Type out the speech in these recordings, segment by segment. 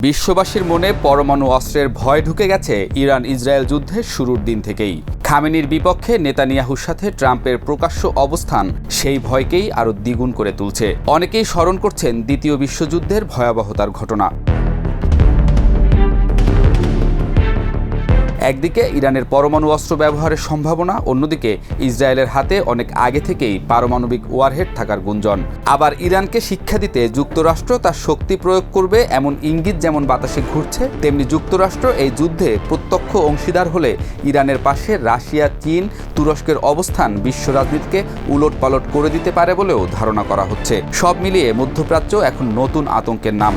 বিশ্ববাসীর মনে পরমাণু অস্ত্রের ভয় ঢুকে গেছে ইরান ইসরায়েল যুদ্ধের শুরুর দিন থেকেই। খামেনির বিপক্ষে নেতানিয়াহুর সাথে ট্রাম্পের প্রকাশ্য অবস্থান সেই ভয়কেই আরও দ্বিগুণ করে তুলছে। অনেকেই স্মরণ করছেন দ্বিতীয় বিশ্বযুদ্ধের ভয়াবহতার ঘটনা। একদিকে ইরানের পরমাণু অস্ত্র ব্যবহারের সম্ভাবনা, অন্যদিকে ইসরায়েলের হাতে অনেক আগে থেকেই পারমাণবিক ওয়ারহেড থাকার গুঞ্জন। আবার ইরানকে শিক্ষা দিতে যুক্তরাষ্ট্র তার শক্তি প্রয়োগ করবে এমন ইঙ্গিত যেমন বাতাসে ঘুরছে, তেমনি যুক্তরাষ্ট্র এই যুদ্ধে প্রত্যক্ষ অংশীদার হলে ইরানের পাশে রাশিয়া, চীন, তুরস্কের অবস্থান বিশ্ব রাজনীতিকে উলটপালট করে দিতে পারে বলেও ধারণা করা হচ্ছে। সব মিলিয়ে মধ্যপ্রাচ্য এখন নতুন আতঙ্কের নাম।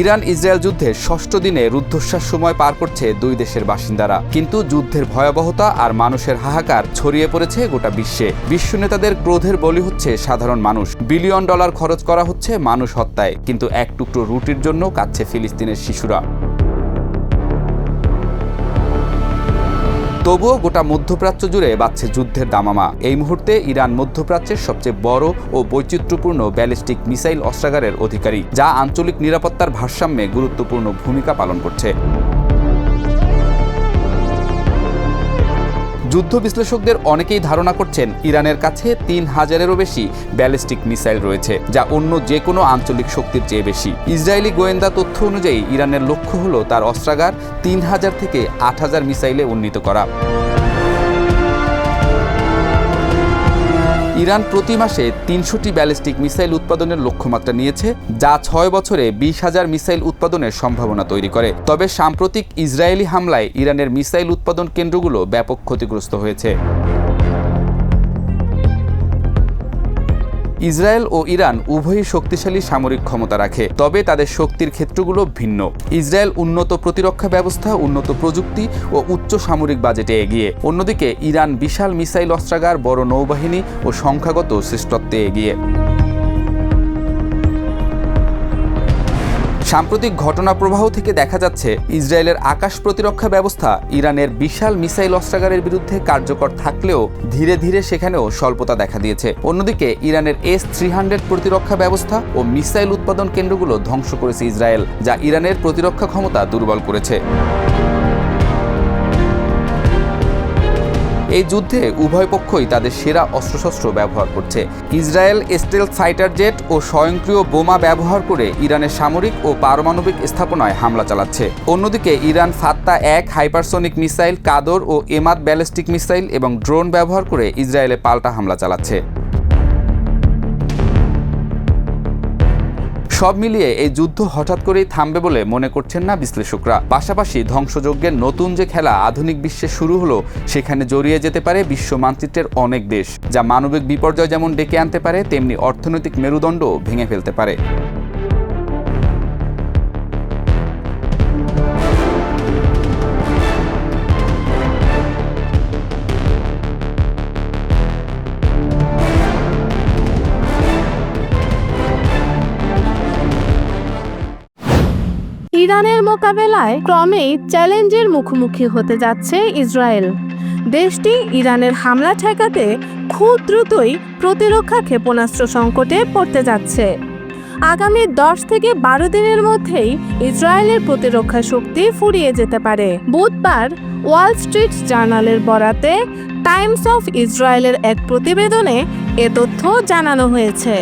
ইরান ইসরায়েল যুদ্ধের ষষ্ঠ দিনে রুদ্ধশ্বাস সময় পার করছে দুই দেশের বাসিন্দারা, কিন্তু যুদ্ধের ভয়াবহতা আর মানুষের হাহাকার ছড়িয়ে পড়েছে গোটা বিশ্বে। বিশ্ব নেতাদের ক্রোধের বলি হচ্ছে সাধারণ মানুষ। বিলিয়ন ডলার খরচ করা হচ্ছে মানুষ হত্যায়, কিন্তু এক টুকরো রুটির জন্য কাঁদছে ফিলিস্তিনের শিশুরা। তবুও গোটা মধ্যপ্রাচ্য জুড়ে বাজছে যুদ্ধের দামামা। এই মুহূর্তে ইরান মধ্যপ্রাচ্যের সবচেয়ে বড় ও বৈচিত্র্যপূর্ণ ব্যালিস্টিক মিসাইল অস্ত্রাগারের অধিকারী, যা আঞ্চলিক নিরাপত্তার ভারসাম্যে গুরুত্বপূর্ণ ভূমিকা পালন করছে। যুদ্ধ বিশ্লেষকদের অনেকেই ধারণা করছেন ইরানের কাছে ৩,০০০-এরও বেশি ব্যালিস্টিক মিসাইল রয়েছে, যা অন্য যে কোনো আঞ্চলিক শক্তির চেয়ে বেশি। ইসরায়েলি গোয়েন্দা তথ্য অনুযায়ী ইরানের লক্ষ্য হল তার অস্ত্রাগার ৩,০০০ থেকে ৮,০০০ মিসাইলে উন্নীত করা। ইরান প্রতি মাসে ৩০০টি ব্যালিস্টিক মিসাইল উৎপাদনের লক্ষ্যমাত্রা নিয়েছে, যা ৬ বছরে ২০,০০০ মিসাইল উৎপাদনের সম্ভাবনা তৈরি করে। তবে সাম্প্রতিক ইসরায়েলি হামলায় ইরানের মিসাইল উৎপাদন কেন্দ্রগুলো ব্যাপক ক্ষতিগ্রস্ত হয়েছে। ইসরায়েল ও ইরান উভয়ই শক্তিশালী সামরিক ক্ষমতা রাখে, তবে তাদের শক্তির ক্ষেত্রগুলো ভিন্ন। ইসরায়েল উন্নত প্রতিরক্ষা ব্যবস্থা, উন্নত প্রযুক্তি ও উচ্চ সামরিক বাজেটে এগিয়ে, অন্যদিকে ইরান বিশাল মিসাইল অস্ত্রাগার, বড় নৌবাহিনী ও সংখ্যাগত শ্রেষ্ঠত্বে এগিয়ে। সাম্প্রতিক ঘটনা প্রবাহ থেকে দেখা যাচ্ছে ইসরায়েলের আকাশ প্রতিরক্ষা ব্যবস্থা ইরানের বিশাল মিসাইল অস্ত্রাগারের বিরুদ্ধে কার্যকর থাকলেও ধীরে ধীরে সেখানেও স্বল্পতা দেখা দিয়েছে। অন্যদিকে ইরানের S-300 প্রতিরক্ষা ব্যবস্থা ও মিসাইল উৎপাদন কেন্দ্রগুলো ধ্বংস করেছে ইসরায়েল, যা ইরানের প্রতিরক্ষা ক্ষমতা দুর্বল করেছে। এই যুদ্ধে উভয় পক্ষই তাদের সেরা অস্ত্রশস্ত্র ব্যবহার করছে। ইসরায়েল স্টেলথ ফাইটার জেট ও স্বয়ংক্রিয় বোমা ব্যবহার করে ইরানের সামরিক ও পারমাণবিক স্থাপনায় হামলা চালাচ্ছে। অন্যদিকে ইরান ফাত্তা-1 হাইপারসনিক মিসাইল, কাদর ও এমাদ ব্যালিস্টিক মিসাইল এবং ড্রোন ব্যবহার করে ইসরায়েলে পাল্টা হামলা চালাচ্ছে। সব মিলিয়ে এই যুদ্ধ হঠাৎ করেই থামবে বলে মনে করছেন না বিশ্লেষকরা। পাশাপাশি ধ্বংসযজ্ঞের নতুন যে খেলা আধুনিক বিশ্বে শুরু হলো, সেখানে জড়িয়ে যেতে পারে বিশ্ব মানচিত্রের অনেক দেশ, যা মানবিক বিপর্যয় যেমন ডেকে আনতে পারে, তেমনি অর্থনৈতিক মেরুদণ্ডও ভেঙে ফেলতে পারে। ইরানের মোকাবেলায় ক্রমেই চ্যালেঞ্জের মুখোমুখি হতে যাচ্ছে ইসরায়েল। দেশটি ইরানের হামলা ঠেকাতে খুব দ্রুতই প্রতিরক্ষা ক্ষেপণাস্ত্র সংকটে পড়তে যাচ্ছে। আগামী ১০ থেকে ১২ দিনের মধ্যেই ইসরায়েলের প্রতিরক্ষা শক্তি ফুরিয়ে যেতে পারে। বুধবার ওয়াল স্ট্রিট জার্নালের বরাতে টাইমস অফ ইসরায়েলের এক প্রতিবেদনে এ তথ্য জানানো হয়েছে।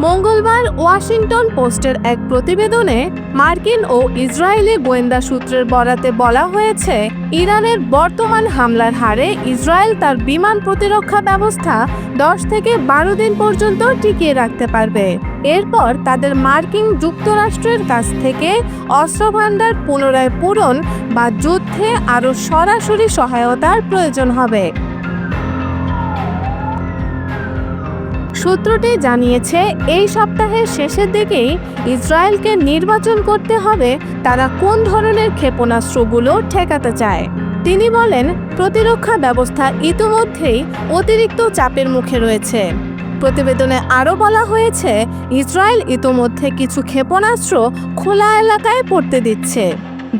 মঙ্গলবার ওয়াশিংটন পোস্টের এক প্রতিবেদনে মার্কিন ও ইসরায়েলি গোয়েন্দা সূত্রের বরাতে বলা হয়েছে, ইরানের বর্তমান হামলার হারে ইসরায়েল তার বিমান প্রতিরক্ষা ব্যবস্থা ১০ থেকে ১২ দিন পর্যন্ত টিকিয়ে রাখতে পারবে। এরপর তাদের মার্কিন যুক্তরাষ্ট্রের কাছ থেকে অস্ত্রভান্ডার পুনরায় পূরণ বা যুদ্ধে আরও সরাসরি সহায়তার প্রয়োজন হবে। সূত্রটি জানিয়েছে, এই সপ্তাহের শেষের দিকেই ইসরায়েলকে নির্বাচন করতে হবে তারা কোন ধরনের ক্ষেপণাস্ত্রগুলো ঠেকাতে চায়। তিনি বলেন, প্রতিরক্ষা ব্যবস্থা ইতিমধ্যেই অতিরিক্ত চাপের মুখে রয়েছে। প্রতিবেদনে আরও বলা হয়েছে, ইসরায়েল ইতিমধ্যে কিছু ক্ষেপণাস্ত্র খোলা এলাকায় পড়তে দিচ্ছে।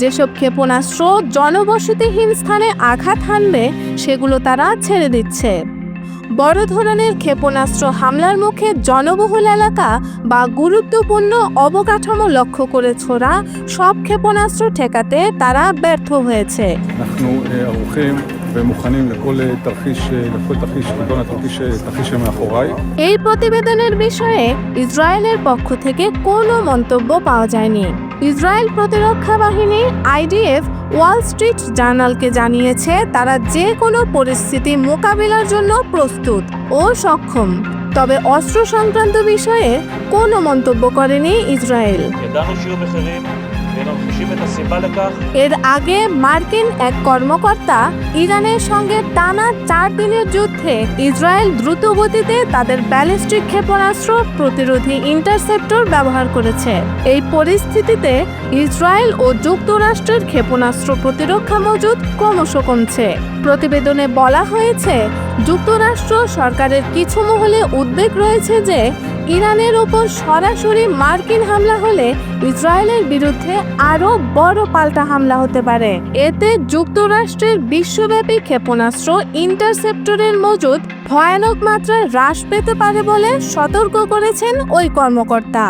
যেসব ক্ষেপণাস্ত্র জনবসতিহীন স্থানে আঘাত হানবে সেগুলো তারা ছেড়ে দিচ্ছে। বড় ধরনের ক্ষেপণাস্ত্র হামলার মুখে জনবহুল এলাকা বা গুরুত্বপূর্ণ অবকাঠামো লক্ষ্য করে ছোড়া সব ক্ষেপণাস্ত্র ঠেকাতে তারা ব্যর্থ হয়েছে। אנחנו ערוכים ומוכנים לכל תרחיש כגון התרחיש שמאחוריי. এই প্রতিবেদনের বিষয়ে ইসরায়েলের পক্ষ থেকে কোনো মন্তব্য পাওয়া যায়নি। ইসরায়েল প্রতিরক্ষা বাহিনী আইডিএফ ওয়াল স্ট্রিট জার্নালকে জানিয়েছে তারা যে কোনো পরিস্থিতি মোকাবিলার জন্য প্রস্তুত ও সক্ষম, তবে অস্ত্র সংক্রান্ত বিষয়ে কোনো মন্তব্য করেনি ইসরায়েল। এর আগে মার্কিন এক কর্মকর্তা ইরানের সঙ্গে টানা 4 দিনের যুদ্ধে ইসরায়েল দ্রুত গতিতে তাদের ব্যালিস্টিক ক্ষেপণাস্ত্র প্রতিরোধী ইন্টারসেপ্টর ব্যবহার করেছে। এই পরিস্থিতিতে ইসরায়েল ও যুক্তরাষ্ট্রের ক্ষেপণাস্ত্র প্রতিরক্ষা মজুদ ক্রমশ কমছে। প্রতিবেদনে বলা হয়েছে যুক্তরাষ্ট্র সরকারের কিছু মহলে উদ্বেগ রয়েছে যে ইরানের উপর সরাসরি মার্কিন হামলা হলে ইসরায়েলের বিরুদ্ধে আরও বড় পাল্টা হামলা হতে পারে। এতে যুক্তরাষ্ট্রের বিশ্বব্যাপী ক্ষেপণাস্ত্র ইন্টারসেপ্টরের মজুদ ভয়ানক মাত্রায় হ্রাস পেতে পারে বলে সতর্ক করেছেন ওই কর্মকর্তা।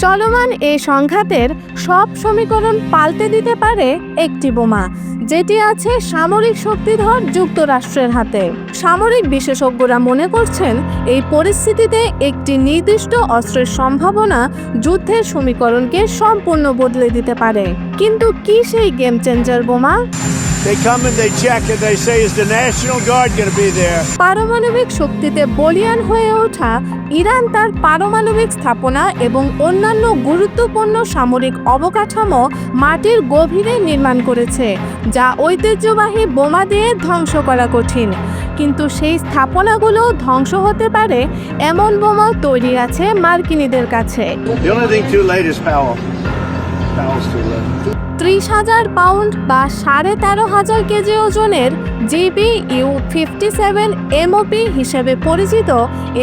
চলমান এই সংঘাতের সব সমীকরণ পাল্টে দিতে পারে একটি বোমা, যেটি আছে সামরিক শক্তিধর যুক্তরাষ্ট্রের হাতে। সামরিক বিশেষজ্ঞরা মনে করছেন এই পরিস্থিতিতে একটি নির্দিষ্ট অস্ত্রের সম্ভাবনা যুদ্ধের সমীকরণকে সম্পূর্ণ বদলে দিতে পারে। কিন্তু কি সেই গেম চেঞ্জার বোমা? They come and they check and they say, is the National Guard going to be there? পারমাণবিক শক্তিতে বলীয়ান হয়ে ওঠা ইরান তার পারমাণবিক স্থাপনা এবং অন্যান্য গুরুত্বপূর্ণ সামরিক অবকাঠামো মাটির গভীরে নির্মাণ করেছে, যা ঐতিহ্যবাহী বোমা দিয়ে ধ্বংস করা কঠিন। কিন্তু সেই স্থাপনাগুলো ধ্বংস হতে পারে এমন বোমাও তৈরি আছে মার্কিনীদের কাছে। The only thing too late is power. Power's too late. 30,000 pound বা 13,500 কেজি ওজনের GBU-57 MOP হিসেবে পরিচিত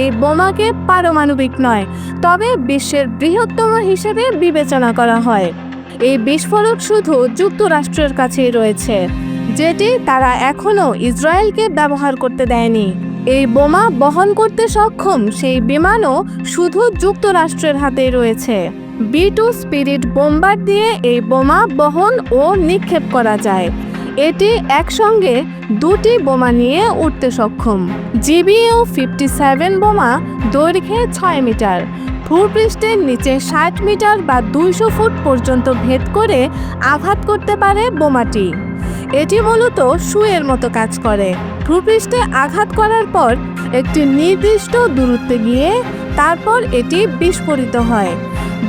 এই বোমাকে পারমাণবিক নয়, তবে বিশ্বের বৃহত্তম হিসেবে বিবেচনা করা হয়। এই বিস্ফোরক শুধু যুক্তরাষ্ট্রের কাছেই রয়েছে, যেটি তারা এখনও ইসরায়েলকে ব্যবহার করতে দেয়নি। এই বোমা বহন করতে সক্ষম সেই বিমানও শুধু যুক্তরাষ্ট্রের হাতেই রয়েছে। B-2 স্পিরিট বোম্বার দিয়ে এই বোমা বহন ও নিক্ষেপ করা যায়। এটি একসঙ্গে 2টি বোমা নিয়ে উঠতে সক্ষম। GBU-57 বোমা দৈর্ঘ্যে 6 মিটার, ভূপৃষ্ঠের নিচে 60 মিটার বা 200 ফুট পর্যন্ত ভেদ করে আঘাত করতে পারে বোমাটি। এটি মূলত সুইয়ের মতো কাজ করে। ভূপৃষ্ঠে আঘাত করার পর একটি নির্দিষ্ট দূরত্বে গিয়ে তারপর এটি বিস্ফোরিত হয়।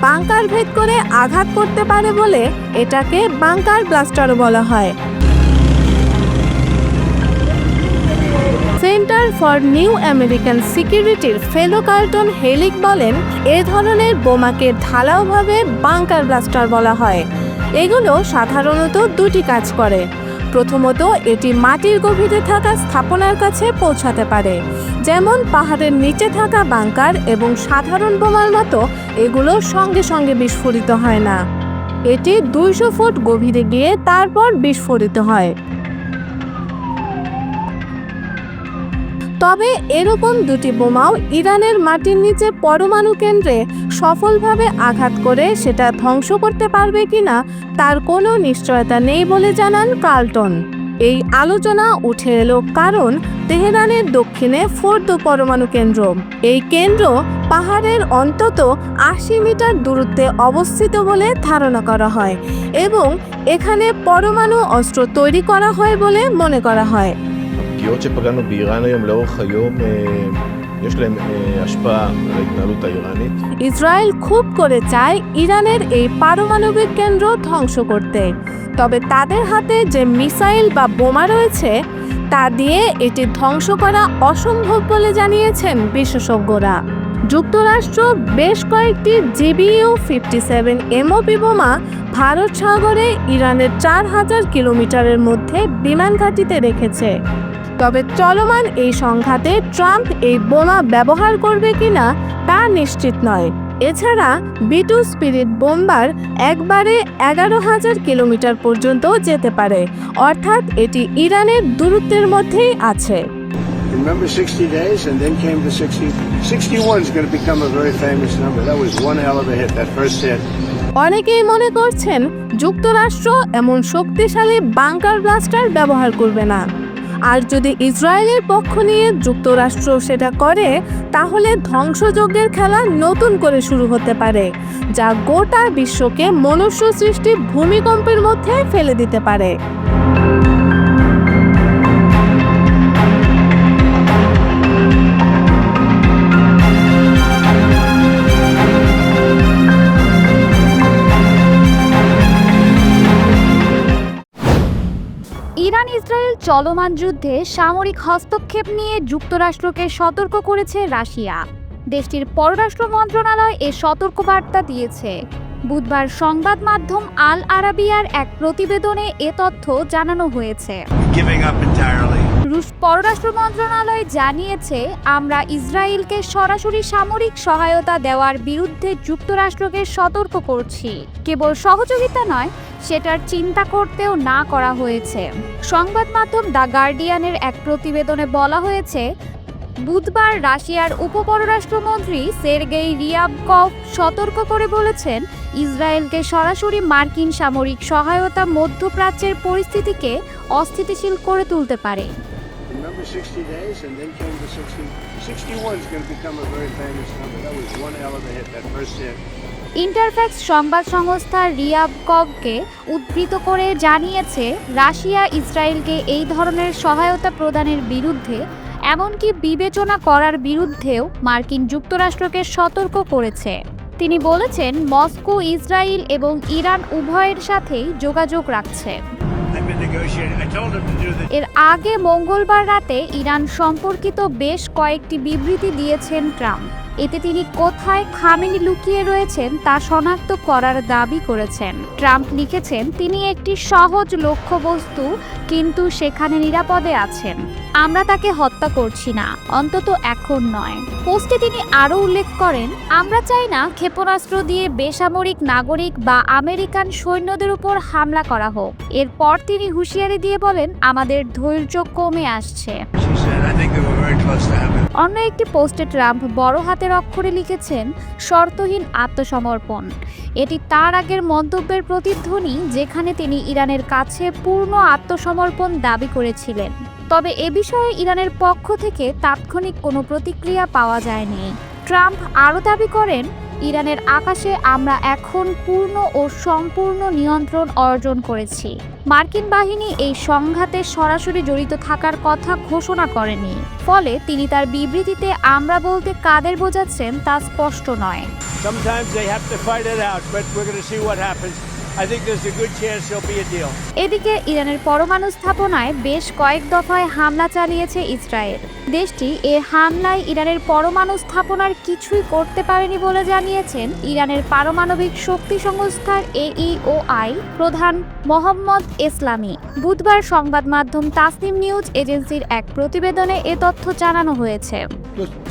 বাংকার ভেদ করে আঘাত করতে পারে বলে এটাকে বাংকার ব্লাস্টারও বলা হয়। সেন্টার ফর নিউ আমেরিকান সিকিউরিটির ফেলো কার্টন হেলিক বলেন, এ ধরনের বোমাকে ঢালাওভাবে বাংকার ব্লাস্টার বলা হয়। এগুলো সাধারণত 2টি কাজ করে। প্রথমত, এটি মাটির গভীরে থাকা স্থাপনার কাছে পৌঁছাতে পারে, যেমন পাহাড়ের নিচে থাকা বাংকার, এবং সাধারণ বোমার মতো এগুলো সঙ্গে সঙ্গে বিস্ফোরিত হয় না। এটি 200 ফুট গভীরে গিয়ে তারপর বিস্ফোরিত হয়। তবে এরকম 2টি বোমাও ইরানের মাটির নিচে পরমাণু কেন্দ্রে সফলভাবে আঘাত করে সেটা ধ্বংস করতে পারবে কিনা তার কোনো নিশ্চয়তা নেই বলে জানান কার্লটন। এই আলোচনা উঠে এলো কারণ তেহরানের দক্ষিণে ফোর্দো পরমাণু কেন্দ্র। এই কেন্দ্র পাহাড়ের অন্তত 80 মিটার দূরত্বে অবস্থিত বলে ধারণা করা হয় এবং এখানে পরমাণু অস্ত্র তৈরি করা হয় বলে মনে করা হয়। הפגיעות שפגענו באיראן היום לאורך היום יש להם השפעה על ההתנהלות האיראנית. ইসরায়েল খুব করে চায় ইরানের এই পারমাণবিক কেন্দ্র ধ্বংস করতে, তবে তাদের হাতে যে মিসাইল বা বোমা রয়েছে তা দিয়ে এটি ধ্বংস করা অসম্ভব বলে জানিয়েছেন বিশেষজ্ঞরা। যুক্তরাষ্ট্র বেশ কয়েকটি GBU-57 MOP বোমা ভারত সাগরে ইরানের 4000 কিলোমিটারের মধ্যে বিমান ঘাঁটিতে রেখেছে। তবে চলমান এই সংঘাতে ট্রাম্প এই বোমা ব্যবহার করবে কিনা তা নিশ্চিত নয়। এছাড়া B2 স্পিরিট বোম্বার একবারে 11,000 কিলোমিটার পর্যন্ত যেতে পারে, অর্থাৎ এটি ইরানের দূরত্বের মধ্যেই আছে। Remember 60 days and then came the 60. 61 is going to become a very famous number. That was one hell of a hit, that first hit. অনেকেই মনে করছেন যুক্তরাষ্ট্র এমন শক্তিশালী বাংকার ব্লাস্টার ব্যবহার করবে না। আর যদি ইসরায়েলের পক্ষ নিয়ে যুক্তরাষ্ট্র সেটা করে, তাহলে ধ্বংসযজ্ঞের খেলা নতুন করে শুরু হতে পারে, যা গোটা বিশ্বকে মনুষ্য সৃষ্টি ভূমিকম্পের মধ্যে ফেলে দিতে পারে। ইরান ইসরায়েল চলমান যুদ্ধে সামরিক হস্তক্ষেপ নিয়ে যুক্তরাষ্ট্রকে সতর্ক করেছে রাশিয়া। দেশটির পররাষ্ট্র মন্ত্রণালয় এ সতর্কবার্তা দিয়েছে। বুধবার সংবাদ মাধ্যম আল আরাবিয়ার এক প্রতিবেদনে এ তথ্য জানানো হয়েছে। রুশ পররাষ্ট্র মন্ত্রণালয় জানিয়েছে, আমরা ইসরায়েলকে সরাসরি সামরিক সহায়তা দেওয়ার বিরুদ্ধে যুক্তরাষ্ট্রকে সতর্ক করছি। কেবল সহযোগিতা নয়, সেটার চিন্তা করতেও না করা হয়েছে। সংবাদ মাধ্যম দ্য গার্ডিয়ানের এক প্রতিবেদনে বলা হয়েছে, বুধবার রাশিয়ার উপপররাষ্ট্রমন্ত্রী সের্গেই রিয়াবকভ সতর্ক করে বলেছেন, ইসরায়েলকে সরাসরি মার্কিন সামরিক সহায়তা মধ্যপ্রাচ্যের পরিস্থিতিকে অস্থিতিশীল করে তুলতে পারে। Remember 60 days and then came the 60. 61 is going to become a very famous number. That was one hell of a hit, that first hit. Interfax সংবাদ সংস্থা রিয়াবকভকে উদ্ধৃত করে জানিয়েছে, রাশিয়া ইসরায়েলকে এই ধরনের সহায়তা প্রদানের বিরুদ্ধে, এমনকি বিবেচনা করার বিরুদ্ধেও মার্কিন যুক্তরাষ্ট্রকে সতর্ক করেছে। তিনি বলেছেন, মস্কো ইসরায়েল এবং ইরান উভয়ের সাথেই যোগাযোগ রাখছে। এর আগে মঙ্গলবার রাতে ইরান সম্পর্কিত বেশ কয়েকটি বিবৃতি দিয়েছেন ট্রাম্প। এতে তিনি কোথায় খামেনি লুকিয়ে রয়েছেন তা শনাক্ত করার দাবি করেছেন। ট্রাম্প লিখেছেন, তিনি একটি সহজ লক্ষ্যবস্তু, কিন্তু সেখানে নিরাপদে আছেন। আমরা তাকে হত্যা করছি না, অন্তত এখন নয়। পোস্টে তিনি আরও উল্লেখ করেন, আমরা চাই না ক্ষেপণাস্ত্র দিয়ে বেসামরিক নাগরিক বা আমেরিকান সৈন্যদের উপর হামলা করা হোক। এরপর তিনি হুঁশিয়ারি দিয়ে বলেন, আমাদের ধৈর্য কমে আসছে। অন্য একটি পোস্টে ট্রাম্প বড় হাতের অক্ষরে লিখেছেন, শর্তহীন আত্মসমর্পণ। এটি তার আগের মন্তব্যের প্রতিধ্বনি, যেখানে তিনি ইরানের কাছে পূর্ণ আত্মসমর্পণ দাবি করেছিলেন। তবে এ বিষয়ে ইরানের পক্ষ থেকে তাৎক্ষণিক কোনো প্রতিক্রিয়া পাওয়া যায়নি। ট্রাম্প আরও দাবি করেন, ইরানের আকাশে আমরা এখন পূর্ণ ও সম্পূর্ণ নিয়ন্ত্রণ অর্জন করেছি। মার্কিন বাহিনী এই সংঘাতে সরাসরি জড়িত থাকার কথা ঘোষণা করেনি, ফলে তিনি তার বিবৃতিতে আমরা বলতে কাদের বোঝাচ্ছেন তা স্পষ্ট নয়। Sometimes they have to fight it out, but we're going to see what happens. I think there's a good chance there'll be a deal. এদিকে ইরানের পরমাণু স্থাপনায় বেশ কয়েক দফায় হামলা চালিয়েছে ইসরায়েল। দেশটি এ হামলায় ইরানের পরমাণু স্থাপনার কিছুই করতে পারেনি বলে জানিয়েছেন ইরানের পারমাণবিক শক্তি সংস্থার AEOI প্রধান মোহাম্মদ এসলামি। বুধবার সংবাদ মাধ্যম তাসনিম নিউজ এজেন্সির এক প্রতিবেদনে এ তথ্য জানানো হয়েছে।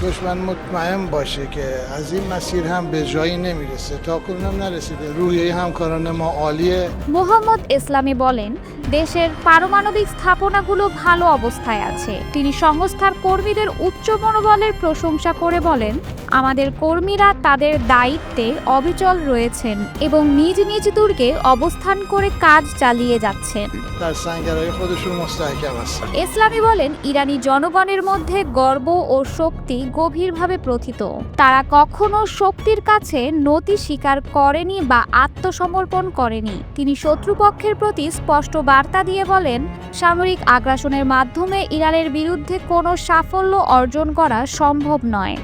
دشمن مطمئن باشه که از این مسیر هم به جایی نمیرسه تا کنون هم نرسیده روحیه همکاران ما عالیه মোহাম্মদ ইসলামি বলেন, দেশের পারমাণবিক স্থাপনাগুলো ভালো অবস্থায় আছে। তিনি সংস্থার কর্মীদের উচ্চ মনোবলের প্রশংসা করে বলেন, আমাদের কর্মীরা তাদের দায়িত্বে অবিচল রয়েছেন এবং নিজ নিজ দুর্গে অবস্থান করে কাজ চালিয়ে যাচ্ছেন। در سنگرهای خودشون مستحکم هستن ইসলামি বলেন, ইরানি জনগণের মধ্যে গর্ব ও শক্তি গভীরভাবে প্রথিত। তারা কখনো শক্তির কাছে নতি স্বীকার করেনি বা আত্মসমর্পণ করেনি। তিনি শত্রুপক্ষের প্রতি স্পষ্ট বার্তা দিয়ে বলেন, সামরিক আগ্রাসনের মাধ্যমে ইরানের বিরুদ্ধে কোনো সাফল্য অর্জন করা সম্ভব নয়।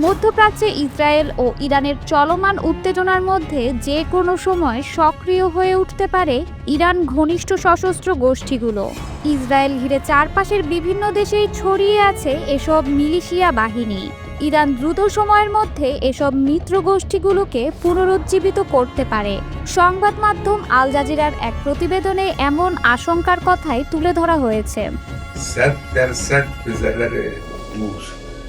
মধ্যপ্রাচ্যে ইসরায়েল ও ইরানের চলমান উত্তেজনার মধ্যে যে কোনো সময় সক্রিয় হয়ে উঠতে পারে ইরান ঘনিষ্ঠ সশস্ত্র গোষ্ঠীগুলো। ইসরায়েল ঘিরে চারপাশের বিভিন্ন দেশেই ছড়িয়ে আছে এসব মিলিশিয়া বাহিনী। ইরান দ্রুত সময়ের মধ্যে এসব মিত্র গোষ্ঠীগুলোকে পুনরুজ্জীবিত করতে পারে। সংবাদ মাধ্যম আল জাজিরার এক প্রতিবেদনে এমন আশঙ্কার কথাই তুলে ধরা হয়েছে।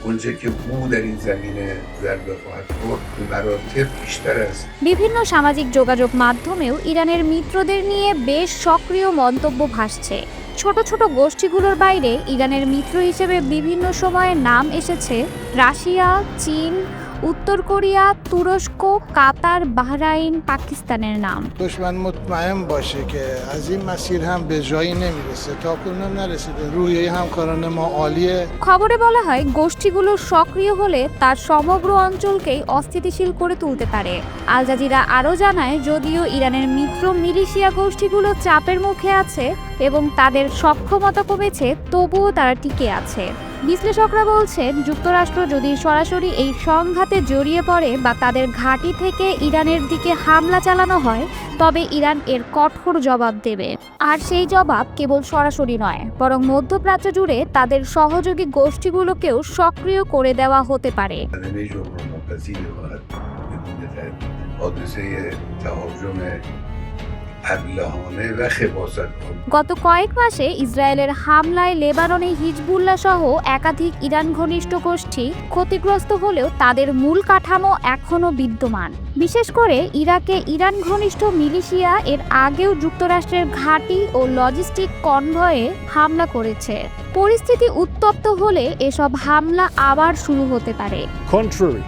اونچه که او در این زمینه ضربه خواهد خورد به مراتب بیشتر است. বিভিন্ন সামাজিক যোগাযোগ মাধ্যমেও ইরানের মিত্রদের নিয়ে বেশ সক্রিয় মন্তব্য ভাসছে। ছোট ছোট গোষ্ঠীগুলোর বাইরে ইরানের মিত্র হিসেবে বিভিন্ন সময়ে নাম এসেছে রাশিয়া, চীন, উত্তর কোরিয়া, তুরস্ক, কাতার, বাহরাইন, পাকিস্তানের নাম। دشمن مطمئن باشه که از این مسیر هم به جایی نمیرسه، تا کنون نرسیده. روحیه همکاران ما عالیه। খবরে বলা হয় গোষ্ঠীগুলো সক্রিয় হলে তার সমগ্র অঞ্চলকেই অস্থিতিশীল করে তুলতে পারে। আল জাজিরা আরও জানায়, যদিও ইরানের মিত্র মিলিশিয়া গোষ্ঠীগুলো চাপের মুখে আছে এবং তাদের সক্ষমতা কমেছে, তবুও তারা টিকে আছে। বিশ্লেষকরা বলছেন, যুক্তরাষ্ট্র যদি সরাসরি এই সংঘাতে জড়িয়ে পড়ে বা তাদের ঘাঁটি থেকে ইরানের দিকে হামলা চালানো হয়, তবে ইরান এর কঠোর জবাব দেবে। আর সেই জবাব কেবল সরাসরি নয়, বরং মধ্যপ্রাচ্য জুড়ে তাদের সহযোগী গোষ্ঠীগুলোকেও সক্রিয় করে দেওয়া হতে পারে। همه جمهور مپذیر خواهد بدون تردید حادثه تهاجم ابلهانه و خباثت‌آمیز গত কয়েক মাসে ইসরায়েলের হামলায় লেবাননে হিজবুল্লাহ সহ একাধিক ইরান ঘনিষ্ঠ গোষ্ঠী ক্ষতিগ্রস্ত হলেও তাদের মূল কাঠামো এখনও বিদ্যমান। বিশেষ করে ইরাকে ইরান ঘনিষ্ঠ মিলিশিয়া এর আগেও যুক্তরাষ্ট্রের ঘাঁটি ও লজিস্টিক কনভয়ে হামলা করেছে। পরিস্থিতি উত্তপ্ত হলে এসব হামলা আবার শুরু হতে পারে। Contrary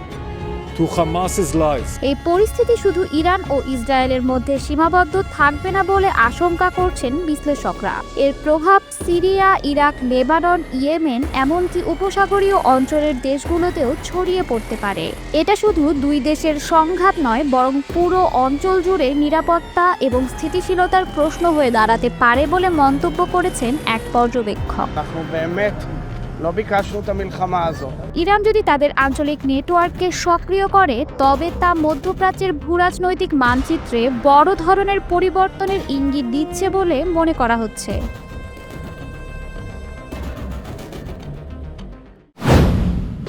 to Hamas's lies, এই পরিস্থিতি শুধু ইরান ও ইসরায়েলের মধ্যে সীমাবদ্ধ থাকবে না বলে আশঙ্কা করছেন বিশ্লেষকরা। এর প্রভাব সিরিয়া, ইরাক, লেবানন, ইয়েমেন এমনকি উপসাগরীয় অঞ্চলের দেশগুলোতেও ছড়িয়ে পড়তে পারে। এটা শুধু দুই দেশের সংঘাত নয়, বরং পুরো অঞ্চল জুড়ে নিরাপত্তা এবং স্থিতিশীলতার প্রশ্ন হয়ে দাঁড়াতে পারে বলে মন্তব্য করেছেন এক পর্যবেক্ষক। ইরান যদি তাদের আঞ্চলিক নেটওয়ার্ককে সক্রিয় করে, তবে তা মধ্যপ্রাচ্যের ভূরাজনৈতিক মানচিত্রে বড় ধরনের পরিবর্তনের ইঙ্গিত দিচ্ছে বলে মনে করা হচ্ছে।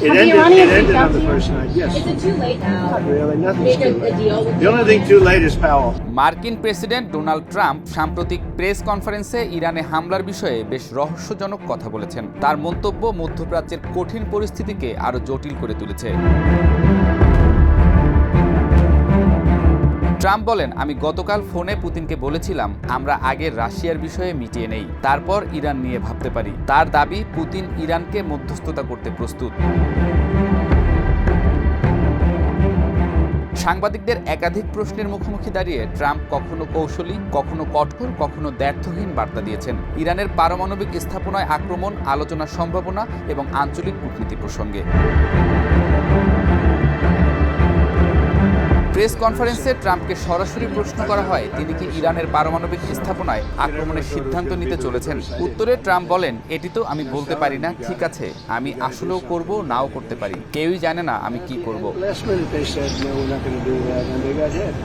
It ended on the first night, yes. Is it too late now? Really, nothing's Make too a deal late. with The only thing too late is Powell. মার্কিন প্রেসিডেন্ট ডোনাল্ড ট্রাম্প সাম্প্রতিক প্রেস কনফারেন্সে ইরানে হামলার বিষয়ে বেশ রহস্যজনক কথা বলেছেন। তার মন্তব্য মধ্যপ্রাচ্যের কঠিন পরিস্থিতিকে আরও জটিল করে তুলেছে। ট্রাম্প বলেন, আমি গতকাল ফোনে পুতিনকে বলেছিলাম আমরা আগে রাশিয়ার বিষয়ে মিটিয়ে নেই, তারপর ইরান নিয়ে ভাবতে পারি। তার দাবি, পুতিন ইরানকে মধ্যস্থতা করতে প্রস্তুত। সাংবাদিকদের একাধিক প্রশ্নের মুখোমুখি দাঁড়িয়ে ট্রাম্প কখনো কৌশলী, কখনো কঠোর, কখনো দ্ব্যর্থহীন বার্তা দিয়েছেন ইরানের পারমাণবিক স্থাপনায় আক্রমণ, আলোচনার সম্ভাবনা এবং আঞ্চলিক কূটনীতি প্রসঙ্গে। প্রেস কনফারেন্সে ট্রাম্পকে সরাসরি প্রশ্ন করা হয়, তিনি কি ইরানের পারমাণবিক স্থাপনায় আক্রমণের সিদ্ধান্ত নিতে চলেছেন। উত্তরে ট্রাম্প বলেন, এটি তো আমি বলতে পারি না, ঠিক আছে, আমি আসলেও করব, নাও করতে পারি, কেউই জানে না আমি কি করব। Last minute they said, no, we're not going to do that, and they got hit.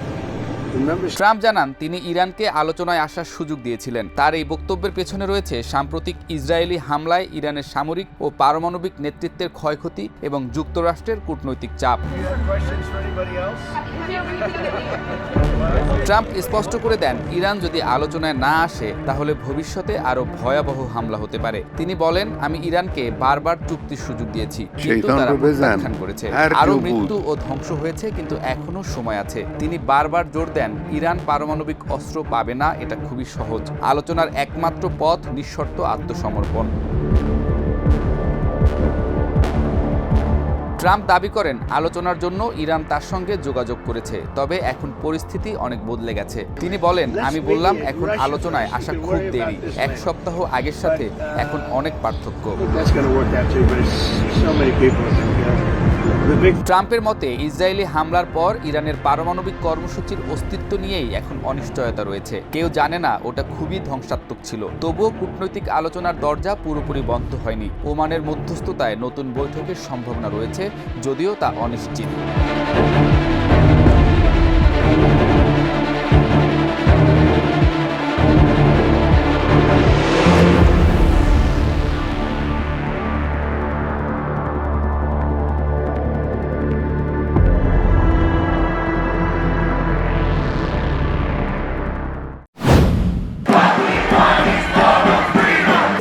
Remember, Trump জানান, তিনি ইরানকে আলোচনায় আসার সুযোগ দিয়েছিলেন। তার এই বক্তব্যের পেছনে রয়েছে সাম্প্রতিক ইসরায়েলি হামলায় ইরানের সামরিক ও পারমাণবিক নেতৃত্বের ক্ষয়ক্ষতি এবং যুক্তরাষ্ট্রের কূটনৈতিক চাপ। ট্রাম্প স্পষ্ট করে দেন, ইরান যদি আলোচনায় না আসে তাহলে ভবিষ্যতে আরো ভয়াবহ হামলা হতে পারে। তিনি বলেন, আমি ইরানকে বারবার চুক্তির সুযোগ দিয়েছি, কিন্তু তারা প্রত্যাখ্যান করেছে। আরো মৃত্যু ও ধ্বংস হয়েছে, কিন্তু এখনো সময় আছে। তিনি বারবার জোর দেন, ইরান পারমাণবিক অস্ত্র পাবে না, এটা খুবই সহজ। আলোচনার একমাত্র পথ নিঃশর্ত আত্মসমর্পণ। ট্রাম্প দাবি করেন, আলোচনার জন্য ইরান তার সঙ্গে যোগাযোগ করেছে, তবে এখন পরিস্থিতি অনেক বদলে গেছে। তিনি বলেন, আমি বললাম এখন আলোচনায় আসা খুব দেরি, এক সপ্তাহ আগের সাথে এখন অনেক পার্থক্য। that's going to work out too, but it's so many people think, ট্রাম্পের মতে, ইসরায়েলি হামলার পর ইরানের পারমাণবিক কর্মসূচির অস্তিত্ব নিয়েই এখন অনিশ্চয়তা রয়েছে। কেউ জানে না ওটা খুবই ধ্বংসাত্মক ছিল। তবুও কূটনৈতিক আলোচনার দরজা পুরোপুরি বন্ধ হয়নি। ওমানের মধ্যস্থতায় নতুন বৈঠকের সম্ভাবনা রয়েছে, যদিও তা অনিশ্চিত।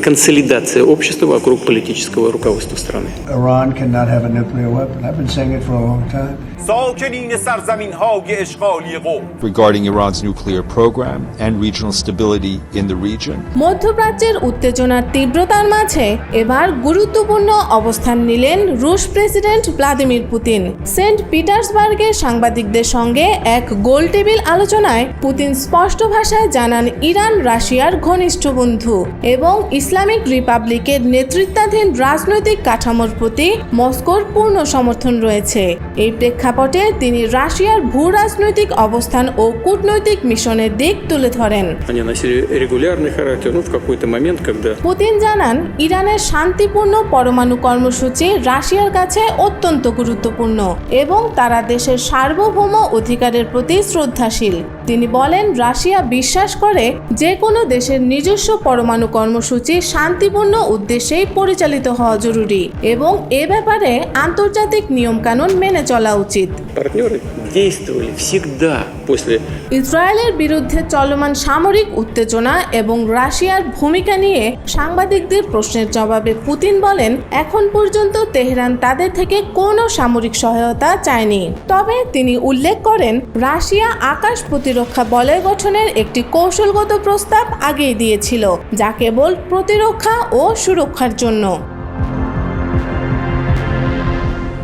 консолидация общества вокруг политического руководства страны. Iran cannot have a nuclear weapon. I've been saying it for a long time. Regarding Iran's nuclear program and regional stability in the region. মধ্যপ্রাচ্যের উত্তেজনার তীব্রতার মাঝে এবার গুরুত্বপূর্ণ অবস্থান নিলেন রুশ প্রেসিডেন্ট ভ্লাদিমির পুতিন। সেন্ট পিটার্সবার্গে সাংবাদিকদের সঙ্গে এক গোলটেবিল আলোচনায় পুতিন স্পষ্ট ভাষায় জানান ইরান রাশিয়ার ঘনিষ্ঠ বন্ধু এবং ইসলামিক রিপাবলিকের নেতৃত্বাধীন রাজনৈতিক কাঠামোর প্রতি মস্কোর পূর্ণ সমর্থন রয়েছে। এই প্রেক্ষাপটে তিনি রাশিয়ার ভূ রাজনৈতিক অবস্থান ও কূটনৈতিক মিশনের দিক তুলে ধরেন। পুতিন জানান ইরানের শান্তিপূর্ণ পরমাণু কর্মসূচি রাশিয়ার কাছে অত্যন্ত গুরুত্বপূর্ণ এবং তারা দেশের সার্বভৌম অধিকারের প্রতি শ্রদ্ধাশীল। তিনি বলেন রাশিয়া বিশ্বাস করে যে কোনো দেশের নিজস্ব পরমাণু কর্মসূচি শান্তিপূর্ণ উদ্দেশ্যেই পরিচালিত হওয়া জরুরি এবং এ ব্যাপারে আন্তর্জাতিক নিয়মকানুন মেনে চলা উচিত। ইসরায়েলের বিরুদ্ধে চলমান সামরিক উত্তেজনা এবং রাশিয়ার ভূমিকা নিয়ে সাংবাদিকদের প্রশ্নের জবাবে পুতিন বলেন এখন পর্যন্ত তেহরান তাদের থেকে কোনো সামরিক সহায়তা চায়নি। তবে তিনি উল্লেখ করেন রাশিয়া আকাশ প্রতিরক্ষা বলয় গঠনের একটি কৌশলগত প্রস্তাব আগেই দিয়েছিল যা কেবল প্রতিরক্ষা ও সুরক্ষার জন্য।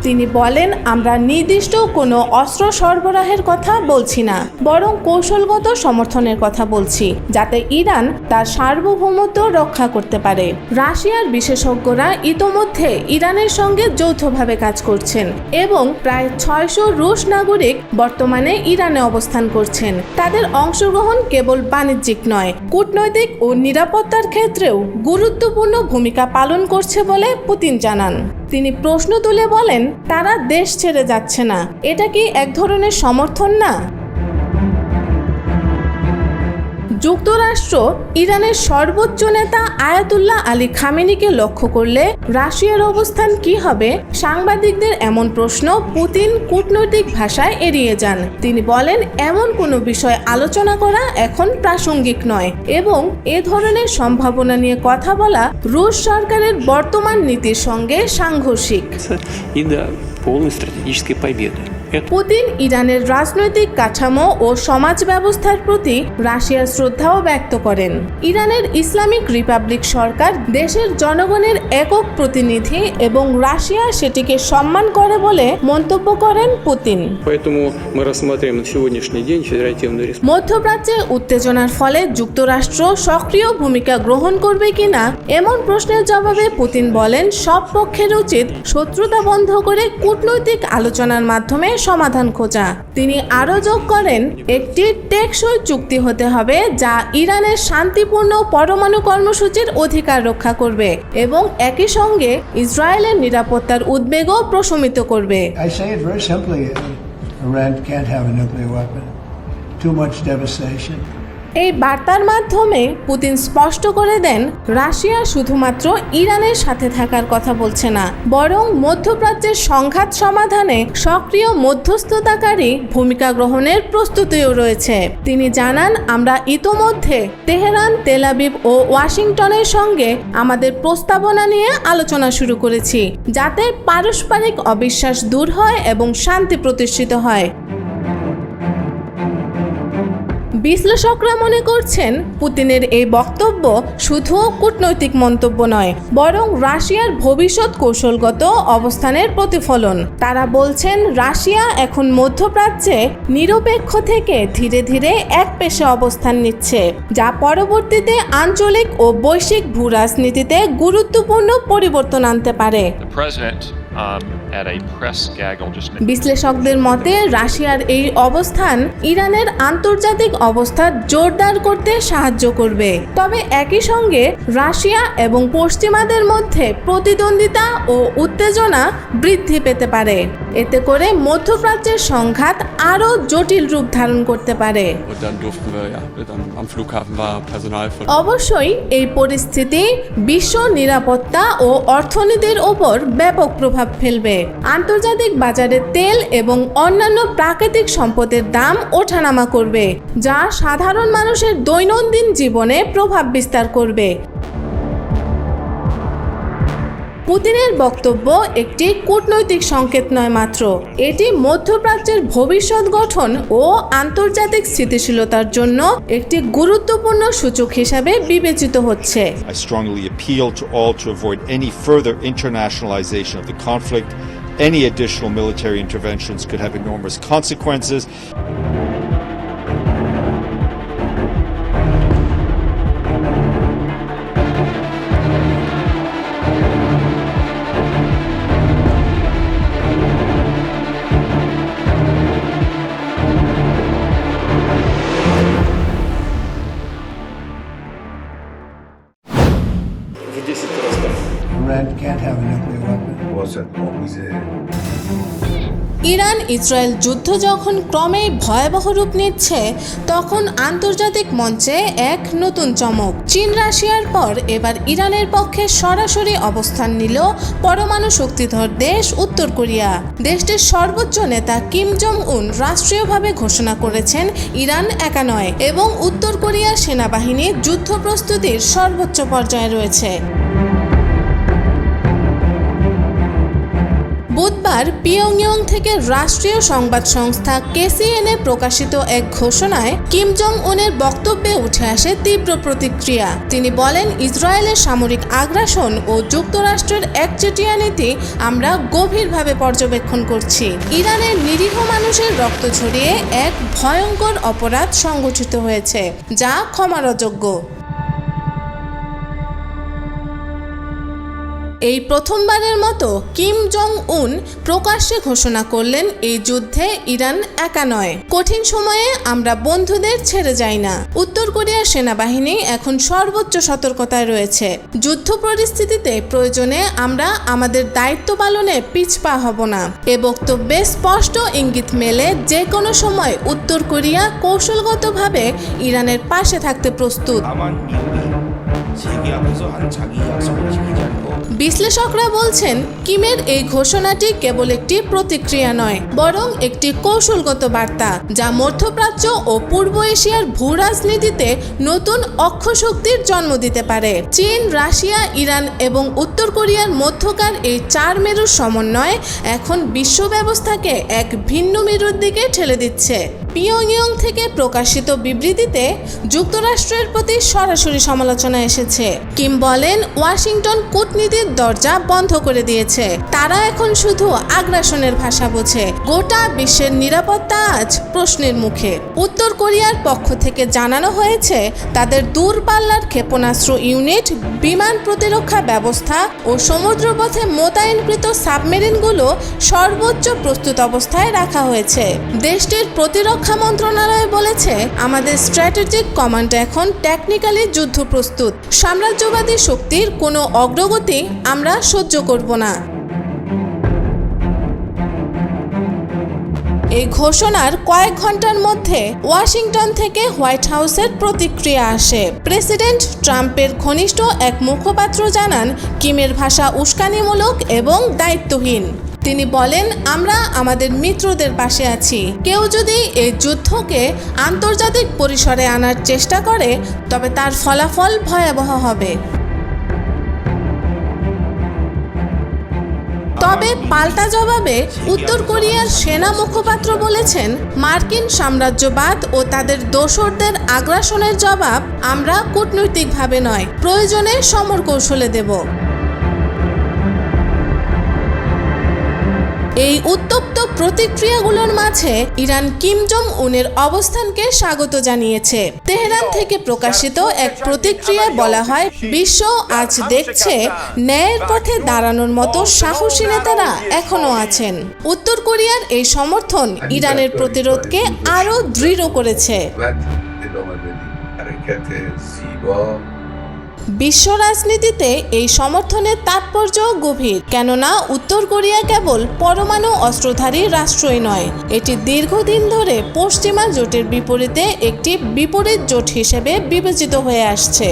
তিনি বলেন আমরা নির্দিষ্ট কোনো অস্ত্র সরবরাহের কথা বলছি না, বরং কৌশলগত সমর্থনের কথা বলছি যাতে ইরান তার সার্বভৌমত্ব রক্ষা করতে পারে। রাশিয়ার বিশেষজ্ঞরা ইতোমধ্যে ইরানের সঙ্গে যৌথভাবে কাজ করছেন এবং প্রায় 600 রুশ নাগরিক বর্তমানে ইরানে অবস্থান করছেন। তাদের অংশগ্রহণ কেবল বাণিজ্যিক নয়, কূটনৈতিক ও নিরাপত্তার ক্ষেত্রেও গুরুত্বপূর্ণ ভূমিকা পালন করছে বলে পুতিন জানান। তিনি প্রশ্ন তুলে বলেন তারা দেশ ছেড়ে যাচ্ছে না, এটা কি এক ধরনের সমর্থন না? যুক্তরাষ্ট্র ইরানের সর্বোচ্চ নেতা আয়াতুল্লাহ আলী খামেনিকে লক্ষ্য করলে রাশিয়ার অবস্থান কি হবে? সাংবাদিকদের এমন প্রশ্ন পুতিন কূটনৈতিক ভাষায় এড়িয়ে যান। তিনি বলেন এমন কোনো বিষয় আলোচনা করা এখন প্রাসঙ্গিক নয় এবং এ ধরনের সম্ভাবনা নিয়ে কথা বলা রুশ সরকারের বর্তমান নীতির সঙ্গে সাংঘর্ষিক। পুতিন ইরানের রাজনৈতিক কাঠামো ও সমাজ ব্যবস্থার প্রতি রাশিয়ার শ্রদ্ধাও ব্যক্ত করেন। ইরানের ইসলামিক রিপাবলিক সরকার দেশের জনগণের একক প্রতিনিধি এবং রাশিয়া সেটিকে সম্মান করে বলে মন্তব্য করেন পুতিন। মধ্যপ্রাচ্যে উত্তেজনার ফলে যুক্তরাষ্ট্র সক্রিয় ভূমিকা গ্রহণ করবে কিনা এমন প্রশ্নের জবাবে পুতিন বলেন সব পক্ষের উচিত শত্রুতা বন্ধ করে কূটনৈতিক আলোচনার মাধ্যমে সমাধান খোঁজা। তিনি আরও যোগ করেন একটি টেকসই চুক্তি হতে হবে যা ইরানের শান্তিপূর্ণ পরমাণু কর্মসূচির অধিকার রক্ষা করবে এবং একই সঙ্গে ইসরায়েলের নিরাপত্তার উদ্বেগও প্রশমিত করবে। I say it very simply, Iran can't have a nuclear weapon. Too much devastation. এই বার্তার মাধ্যমে পুতিন স্পষ্ট করে দেন রাশিয়া শুধুমাত্র ইরানের সাথে থাকার কথা বলছে না, বরং মধ্যপ্রাচ্যের সংঘাত সমাধানে সক্রিয় মধ্যস্থতাকারী ভূমিকা গ্রহণের প্রস্তুতিও রয়েছে। তিনি জানান আমরা ইতোমধ্যে তেহরান, তেল আবিব ও ওয়াশিংটনের সঙ্গে আমাদের প্রস্তাবনা নিয়ে আলোচনা শুরু করেছি যাতে পারস্পরিক অবিশ্বাস দূর হয় এবং শান্তি প্রতিষ্ঠিত হয়। বিশ্লেষকরা মনে করছেন পুতিনের এই বক্তব্য শুধু কূটনৈতিক মন্তব্য নয়, বরং রাশিয়ার ভবিষ্যৎ কৌশলগত অবস্থানের প্রতিফলন। তারা বলছেন রাশিয়া এখন মধ্যপ্রাচ্যে নিরপেক্ষ থেকে ধীরে ধীরে একপেশে অবস্থান নিচ্ছে, যা পরবর্তীতে আঞ্চলিক ও বৈশ্বিক ভূ রাজনীতিতে গুরুত্বপূর্ণ পরিবর্তন আনতে পারে। বিশ্লেষকদের মতে রাশিয়ার এই অবস্থান ইরানের আন্তর্জাতিক অবস্থা জোরদার করতে সাহায্য করবে, তবে একই সঙ্গে রাশিয়া এবং পশ্চিমাদের মধ্যে প্রতিদ্বন্দ্বিতা ও উত্তেজনা বৃদ্ধি পেতে পারে। এতে করে মধ্যপ্রাচ্যের সংঘাত আরও জটিল রূপ ধারণ করতে পারে। অবশ্যই এই পরিস্থিতি বিশ্ব নিরাপত্তা ও অর্থনীতির ওপর ব্যাপক প্রভাব ফেলবে। আন্তর্জাতিক বাজারে তেল এবং অন্যান্য প্রাকৃতিক সম্পদের দাম ওঠানামা করবে, যা সাধারণ মানুষের দৈনন্দিন জীবনে প্রভাব বিস্তার করবে। পুতিনের বক্তব্য একটি কূটনৈতিক সংকেত নয় মাত্র, এটি মধ্যপ্রাচ্যের ভবিষ্যৎ গঠন ও আন্তর্জাতিক স্থিতিশীলতার জন্য একটি গুরুত্বপূর্ণ সূচক হিসাবে বিবেচিত হচ্ছে। I strongly appeal to all to avoid any further internationalization of the conflict. Any additional military interventions could have enormous consequences. Iran can't have a nuclear weapon. Was it always a Iran Israel যুদ্ধ যখন ক্রমেই ভয়াবহ রূপ নিচ্ছে, তখন আন্তর্জাতিক মঞ্চে এক নতুন চমক। চীন রাশিয়ার পর এবার ইরানের পক্ষে সরাসরি অবস্থান নিল পরমাণু শক্তিধর দেশ উত্তর কোরিয়া। দেশটির সর্বোচ্চ নেতা কিম জং উন রাষ্ট্রীয়ভাবে ঘোষণা করেছেন ইরান একা নয় এবং উত্তর কোরিয়ার সেনাবাহিনী যুদ্ধ প্রস্তুতির সর্বোচ্চ পর্যায়ে রয়েছে। বুধবার পিয়ংইয়ং থেকে রাষ্ট্রীয় সংবাদ সংস্থা কেসিএনএ প্রকাশিত এক ঘোষণায় কিম জং উনের বক্তব্যে উঠে আসে তীব্র প্রতিক্রিয়া। তিনি বলেন, ইসরায়েলের সামরিক আগ্রাসন ও যুক্তরাষ্ট্রের একচেটিয়া নীতি আমরা গভীরভাবে পর্যবেক্ষণ করছি। ইরানের নিরীহ মানুষের রক্ত ঝরিয়ে এক ভয়ঙ্কর অপরাধ সংগঠিত হয়েছে, যা ক্ষমার অযোগ্য। এই প্রথমবারের মতো কিম জং উন প্রকাশ্যে ঘোষণা করলেন, এই যুদ্ধে ইরান একা নয়। কঠিন সময়ে আমরা বন্ধুদের ছেড়ে যাই না। উত্তর কোরিয়ার সেনাবাহিনী এখন সর্বোচ্চ সতর্কতায় রয়েছে। যুদ্ধ পরিস্থিতিতে প্রয়োজনে আমরা আমাদের দায়িত্ব পালনে পিছপা হব না। এ বক্তব্যে স্পষ্ট ইঙ্গিত মেলে যে কোনো সময় উত্তর কোরিয়া কৌশলগতভাবে ইরানের পাশে থাকতে প্রস্তুত। বিশ্লেষকরা বলছেন, কিমের এই ঘোষণাটি কেবল একটি প্রতিক্রিয়া নয়, বরং একটি কৌশলগত বার্তা, যা মধ্যপ্রাচ্য ও পূর্ব এশিয়ার ভূ রাজনীতিতে নতুন অক্ষশক্তির জন্ম দিতে পারে। চীন, রাশিয়া, ইরান এবং উত্তর কোরিয়ার মধ্যকার এই চার মেরুর সমন্বয় এখন বিশ্ব ব্যবস্থাকে এক ভিন্ন মেরুর দিকে ঠেলে দিচ্ছে। পিয়ংইয়ং থেকে প্রকাশিত বিবৃতিতে যুক্তরাষ্ট্রের প্রতি সরাসরি সমালোচনা এসেছে। কিম বলেন, ওয়াশিংটন কূটনীতির দরজা বন্ধ করে দিয়েছে। তারা এখন শুধু আগ্রাসনের ভাষা বোঝে। গোটা বিশ্বের নিরাপত্তা আজ প্রশ্নের মুখে। উত্তর কোরিয়ার পক্ষ থেকে জানানো হয়েছে, তাদের দূরপাল্লার ক্ষেপণাস্ত্র ইউনিট, বিমান প্রতিরক্ষা ব্যবস্থা ও সমুদ্রপথে মোতায়েনকৃত সাবমেরিনগুলো সর্বোচ্চ প্রস্তুত অবস্থায় রাখা হয়েছে। দেশটির প্রতিরক্ষা মন্ত্রণালয় বলেছে, আমাদের স্ট্র্যাটেজিক কমান্ড এখন টেকনিক্যালি যুদ্ধ প্রস্তুত। সাম্রাজ্যবাদী শক্তির কোনো অগ্রগতি আমরা সহ্য করব না। এই ঘোষণার কয়েক ঘন্টার মধ্যে ওয়াশিংটন থেকে হোয়াইট হাউসের প্রতিক্রিয়া আসে। প্রেসিডেন্ট ট্রাম্পের ঘনিষ্ঠ এক মুখপাত্র জানান, কিমের ভাষা উস্কানিমূলক এবং দায়িত্বহীন। তিনি বলেন, আমরা আমাদের মিত্রদের পাশে আছি। কেউ যদি এই যুদ্ধকে আন্তর্জাতিক পরিসরে আনার চেষ্টা করে, তবে তার ফলাফল ভয়াবহ হবে। তবে পাল্টা জবাবে উত্তর কোরিয়ার সেনা মুখপাত্র বলেছেন, মার্কিন সাম্রাজ্যবাদ ও তাদের দোসরদের আগ্রাসনের জবাব আমরা কূটনৈতিকভাবে নয়, প্রয়োজনে সমর কৌশলে দেব। এই উত্তপ্ত প্রতিক্রিয়াগুলোর মাঝে ইরান কিম জং উনের অবস্থানকে স্বাগত জানিয়েছে। তেহরান থেকে প্রকাশিত এক প্রতিক্রিয়ায় বলা হয়, বিশ্ব আজ দেখছে ন্যায়ের পথে দাঁড়ানোর মতো সাহসী নেতারা এখনো আছেন। উত্তর কোরিয়ার এই সমর্থন ইরানের প্রতিরোধকে আরও দৃঢ় করেছে। বিশ্ব রাজনীতিতে এই সমর্থনের তাৎপর্য গভীর, কেননা উত্তর কোরিয়া কেবল পরমাণু অস্ত্রধারী রাষ্ট্রই নয়, এটি দীর্ঘদিন ধরে পশ্চিমা জোটের বিপরীতে একটি বিপরীত জোট হিসেবে বিবেচিত হয়ে আসছে।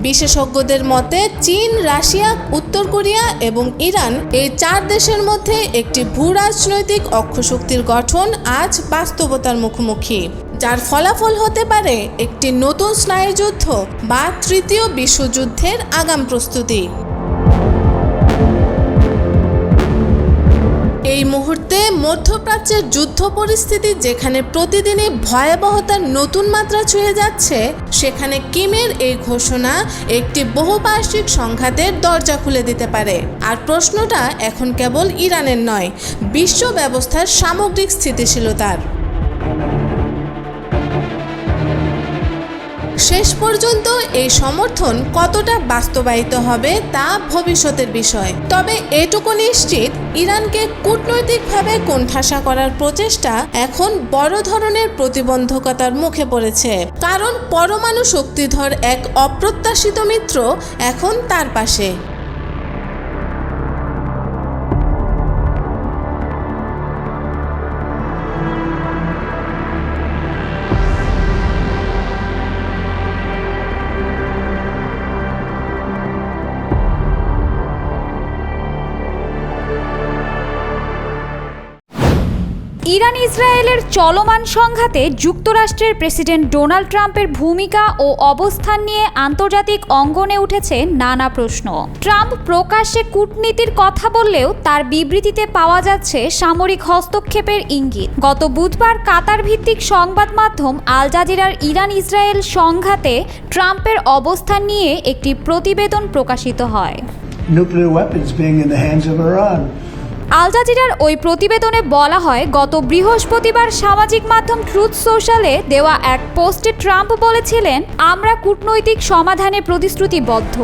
বিশেষজ্ঞদের মতে, চীন, রাশিয়া, উত্তর কোরিয়া এবং ইরান, এই চার দেশের মধ্যে একটি ভূ রাজনৈতিক অক্ষশক্তির গঠন আজ বাস্তবতার মুখোমুখি, যার ফলাফল হতে পারে একটি নতুন স্নায়ুযুদ্ধ বা তৃতীয় বিশ্বযুদ্ধের আগাম প্রস্তুতি। এই মুহূর্তে মধ্যপ্রাচ্যের যুদ্ধ পরিস্থিতি যেখানে প্রতিদিনই ভয়াবহতার নতুন মাত্রা ছুঁয়ে যাচ্ছে, সেখানে কিমের এই ঘোষণা একটি বহুপার্শ্বিক সংঘাতের দরজা খুলে দিতে পারে। আর প্রশ্নটা এখন কেবল ইরানের নয়, বিশ্ব ব্যবস্থার সামগ্রিক স্থিতিশীলতার। শেষ পর্যন্ত এই সমর্থন কতটা বাস্তবায়িত হবে তা ভবিষ্যতের বিষয়। তবে এটুকু নিশ্চিত, ইরানকে কূটনৈতিকভাবে কোণঠাসা করার প্রচেষ্টা এখন বড় ধরনের প্রতিবন্ধকতার মুখে পড়েছে, কারণ পরমাণু শক্তিধর এক অপ্রত্যাশিত মিত্র এখন তার পাশে। ইরান ইসরায়েলের চলমান সংঘাতে যুক্তরাষ্ট্রের প্রেসিডেন্ট ডোনাল্ড ট্রাম্পের ভূমিকা ও অবস্থান নিয়ে আন্তর্জাতিক অঙ্গনে উঠেছে নানা প্রশ্ন। ট্রাম্প প্রকাশ্যে কূটনীতির কথা বললেও তার বিবৃতিতে পাওয়া যাচ্ছে সামরিক হস্তক্ষেপের ইঙ্গিত। গত বুধবার কাতার ভিত্তিক সংবাদ মাধ্যম আল জাজিরার ইরান ইসরায়েল সংঘাতে ট্রাম্পের অবস্থান নিয়ে একটি প্রতিবেদন প্রকাশিত হয়। Nuclear weapons being in the hands of Iran. আল জাজিরার ওই প্রতিবেদনে বলা হয়, গত বৃহস্পতিবার সামাজিক মাধ্যম ট্রুথ সোশ্যালে দেওয়া এক পোস্টে ট্রাম্প বলেছিলেন, আমরা কূটনৈতিক সমাধানে প্রতিশ্রুতিবদ্ধ।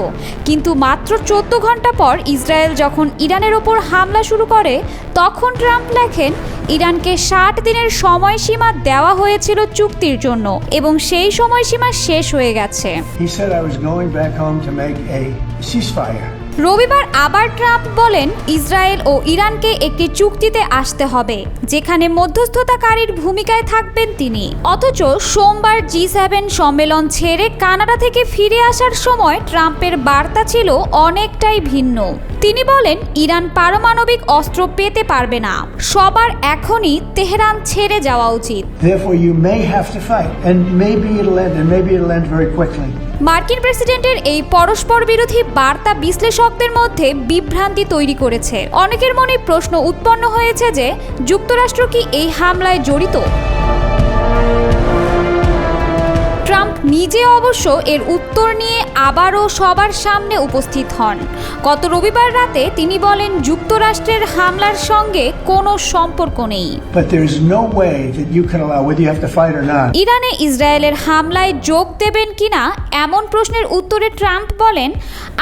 কিন্তু মাত্র 14 ঘন্টা পর ইসরায়েল যখন ইরানের ওপর হামলা শুরু করে, তখন ট্রাম্প লেখেন, ইরানকে 60 দিনের সময়সীমা দেওয়া হয়েছিল চুক্তির জন্য এবং সেই সময়সীমা শেষ হয়ে গেছে। He said I was going back home to make a ceasefire. রবিবার আবার ট্রাম্প বলেন, ইসরায়েল ও ইরানকে একটি চুক্তিতে আসতে হবে যেখানে মধ্যস্থতাকারীর ভূমিকায় থাকবেন তিনি। অথচ সোমবার G7 সম্মেলন ছেড়ে কানাডা থেকে ফিরে আসার সময় ট্রাম্পের বার্তা ছিল অনেকটাই ভিন্ন। তিনি বলেন, ইরান পারমাণবিক অস্ত্র পেতে পারবে না, সবার এখনই তেহরান ছেড়ে যাওয়া উচিত। Therefore you may have to fight and maybe it'll end very quickly. মার্কিন প্রেসিডেন্টের এই পরস্পর বিরোধী বার্তা বিশ্লেষকদের মধ্যে বিভ্রান্তি তৈরি করেছে। অনেকের মনে প্রশ্ন উৎপন্ন হয়েছে যে যুক্তরাষ্ট্র কি এই হামলায় জড়িত? ট্রাম্প নিজে অবশ্য এর উত্তর নিয়ে আবারও সবার সামনে উপস্থিত হন। গত রবিবার রাতে তিনি বলেন, যুক্তরাষ্ট্রের হামলার সঙ্গে কোনো সম্পর্ক নেই। ইরানে ইসরায়েলের হামলায় যোগ দেবেন কিনা এমন প্রশ্নের উত্তরে ট্রাম্প বলেন,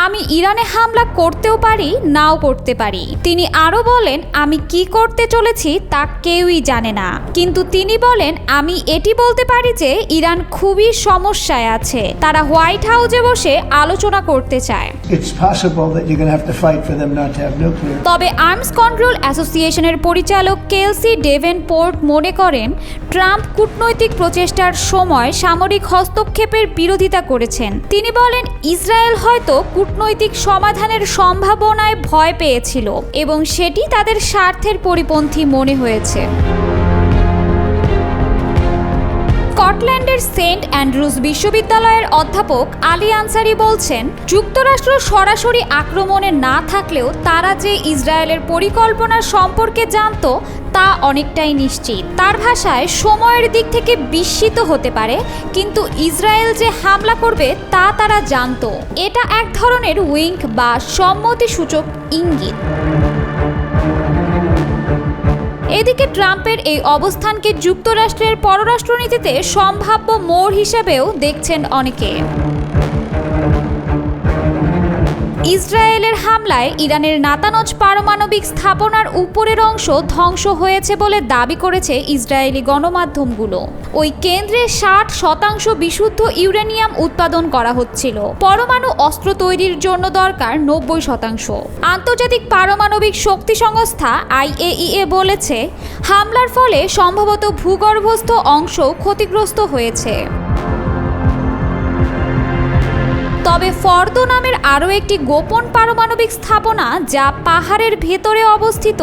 আমি ইরানে হামলা করতেও পারি, নাও করতে পারি। তিনি আরও বলেন, আমি কি করতে চলেছি তা কেউই জানে না। কিন্তু তিনি বলেন, আমি এটি বলতে পারি যে ইরান খুবই সমস্যায় আছে, তারা হোয়াইট হাউসে বসে আলোচনা করতে চায়। তবে আর্মস কন্ট্রোল অ্যাসোসিয়েশনের পরিচালক কেলসি ডেভেনপোর্ট মনে করেন, ট্রাম্প কূটনৈতিক প্রচেষ্টার সময় সামরিক হস্তক্ষেপের বিরোধিতা করেছেন। তিনি বলেন, ইসরায়েল হয়তো কূটনৈতিক সমাধানের সম্ভাবনায় ভয় পেয়েছিল এবং সেটি তাদের স্বার্থের পরিপন্থী মনে হয়েছে। স্কটল্যান্ডের সেন্ট অ্যান্ড্রুজ বিশ্ববিদ্যালয়ের অধ্যাপক আলী আনসারি বলছেন, যুক্তরাষ্ট্র সরাসরি আক্রমণে না থাকলেও তারা যে ইসরায়েলের পরিকল্পনা সম্পর্কে জানত তা অনেকটাই নিশ্চিত। তার ভাষায়, সময়ের দিক থেকে বিস্মিত হতে পারে, কিন্তু ইসরায়েল যে হামলা করবে তা তারা জানত। এটা এক ধরনের উইঙ্ক বা সম্মতিসূচক ইঙ্গিত। এদিকে ট্রাম্পের এই অবস্থানকে যুক্তরাষ্ট্রের পররাষ্ট্রনীতিতে সম্ভাব্য মোড় হিসেবেও দেখছেন অনেকে। ইসরায়েলের হামলায় ইরানের নাতানজ পারমাণবিক স্থাপনার উপরের অংশ ধ্বংস হয়েছে বলে দাবি করেছে ইসরায়েলি গণমাধ্যমগুলো। ওই কেন্দ্রে 60% বিশুদ্ধ ইউরেনিয়াম উৎপাদন করা হচ্ছিল। পরমাণু অস্ত্র তৈরির জন্য দরকার 90%। আন্তর্জাতিক পারমাণবিক শক্তি সংস্থা IAEA বলেছে, হামলার ফলে সম্ভবত ভূগর্ভস্থ অংশ ক্ষতিগ্রস্ত হয়েছে। তবে ফর্দো নামের আরও একটি গোপন পারমাণবিক স্থাপনা যা পাহাড়ের ভেতরে অবস্থিত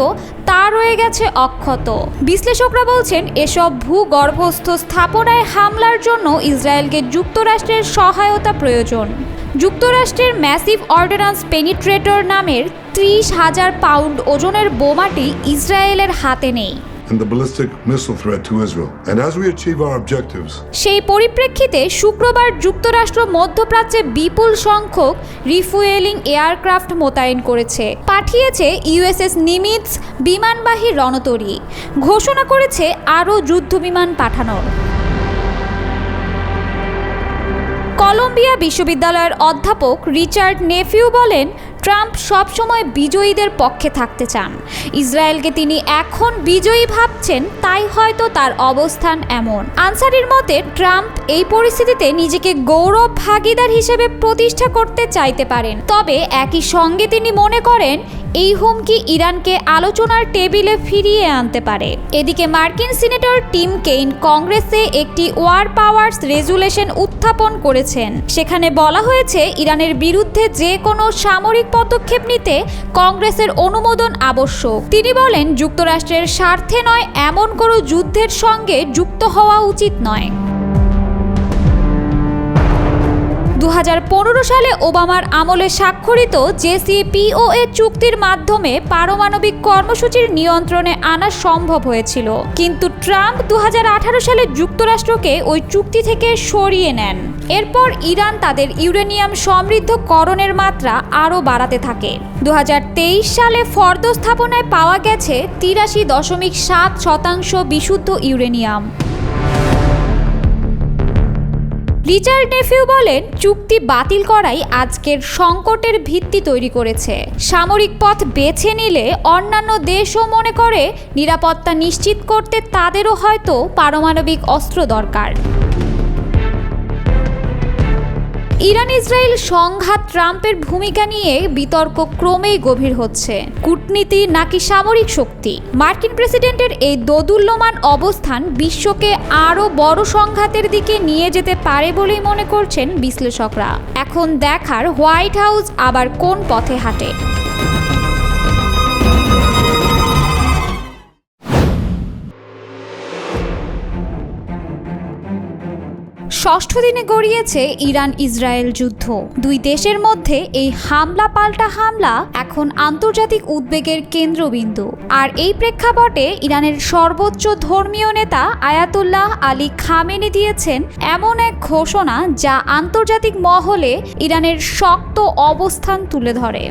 তা রয়ে গেছে অক্ষত। বিশ্লেষকরা বলছেন এসব ভূগর্ভস্থ স্থাপনায় হামলার জন্য ইসরায়েলকে যুক্তরাষ্ট্রের সহায়তা প্রয়োজন। যুক্তরাষ্ট্রের ম্যাসিভ অর্ডিন্যান্স পেনিট্রেটর নামের 30,000 পাউন্ড ওজনের বোমাটি ইসরায়েলের হাতে নেই। And the ballistic missile threat to Israel. And as we achieve our objectives, সেই পরিপ্রেক্ষিতে শুক্রবার যুক্তরাষ্ট্র মধ্যপ্রাচ্যে বিপুল সংখ্যক রিফুয়েলিং এয়ারক্রাফট মোতায়েন করেছে, পাঠিয়েছে ইউএসএস নিমিৎজ বিমানবাহী রণতরী, ঘোষণা করেছে আরও যুদ্ধবিমান পাঠানোর। কলম্বিয়া বিশ্ববিদ্যালয়ের অধ্যাপক রিচার্ড নেফিউ বলেন, ট্রাম্প সবসময় বিজয়ীদের পক্ষে থাকতে চান। ইসরায়েলকে তিনি এখন বিজয়ী ভাবছেন, তাই হয়তো তার অবস্থান এমন। আনসারির মতে ট্রাম্প এই পরিস্থিতিতে নিজেকে গৌরব ভাগিদার হিসেবে প্রতিষ্ঠা করতে চাইতে পারেন, তবে একই সঙ্গে তিনি মনে করেন এই হুমকি ইরানকে আলোচনার টেবিলে ফিরিয়ে আনতে পারে। এদিকে মার্কিন সিনেটর টিম কেইন কংগ্রেসে একটি ওয়ার পাওয়ার্স রেজুলেশন উত্থাপন করেছেন। সেখানে বলা হয়েছে ইরানের বিরুদ্ধে যে কোনো সামরিক পদক্ষেপ নিতে কংগ্রেসের অনুমোদন আবশ্যক। তিনি বলেন, যুক্তরাষ্ট্রের স্বার্থে নয় এমন কোনো যুদ্ধের সঙ্গে যুক্ত হওয়া উচিত নয়। 2015 সালে ওবামার আমলে স্বাক্ষরিত জেসিপিওএ চুক্তির মাধ্যমে পারমাণবিক কর্মসূচির নিয়ন্ত্রণে আনা সম্ভব হয়েছিল, কিন্তু ট্রাম্প 2018 সালে যুক্তরাষ্ট্রকে ওই চুক্তি থেকে সরিয়ে নেন। এরপর ইরান তাদের ইউরেনিয়াম সমৃদ্ধকরণের মাত্রা আরও বাড়াতে থাকে। 2023 সালে ফর্দো স্থাপনায় পাওয়া গেছে 83.7% বিশুদ্ধ ইউরেনিয়াম। রিচার্ড নেফিউ বলেন, চুক্তি বাতিল করাই আজকের সংকটের ভিত্তি তৈরি করেছে। সামরিক পথ বেছে নিলে অন্যান্য দেশও মনে করে নিরাপত্তা নিশ্চিত করতে তাদেরও হয়তো পারমাণবিক অস্ত্র দরকার। ইরান ইসরায়েল সংঘাত ট্রাম্পের ভূমিকা নিয়ে বিতর্ক ক্রমেই গভীর হচ্ছে। কূটনীতি নাকি সামরিক শক্তি? মার্কিন প্রেসিডেন্টের এই দোদুল্যমান অবস্থান বিশ্বকে আরও বড় সংঘাতের দিকে নিয়ে যেতে পারে বলেই মনে করছেন বিশ্লেষকরা। এখন দেখার হোয়াইট হাউস আবার কোন পথে হাঁটে। ষষ্ঠ দিনে গড়িয়েছে ইরান ইসরায়েল যুদ্ধ। দুই দেশের মধ্যে এই হামলা পাল্টা হামলা এখন আন্তর্জাতিক উদ্বেগের কেন্দ্রবিন্দু। আর এই প্রেক্ষাপটে ইরানের সর্বোচ্চ ধর্মীয় নেতা আয়াতুল্লাহ আলী খামেনি দিয়েছেন এমন এক ঘোষণা যা আন্তর্জাতিক মহলে ইরানের শক্ত অবস্থান তুলে ধরে।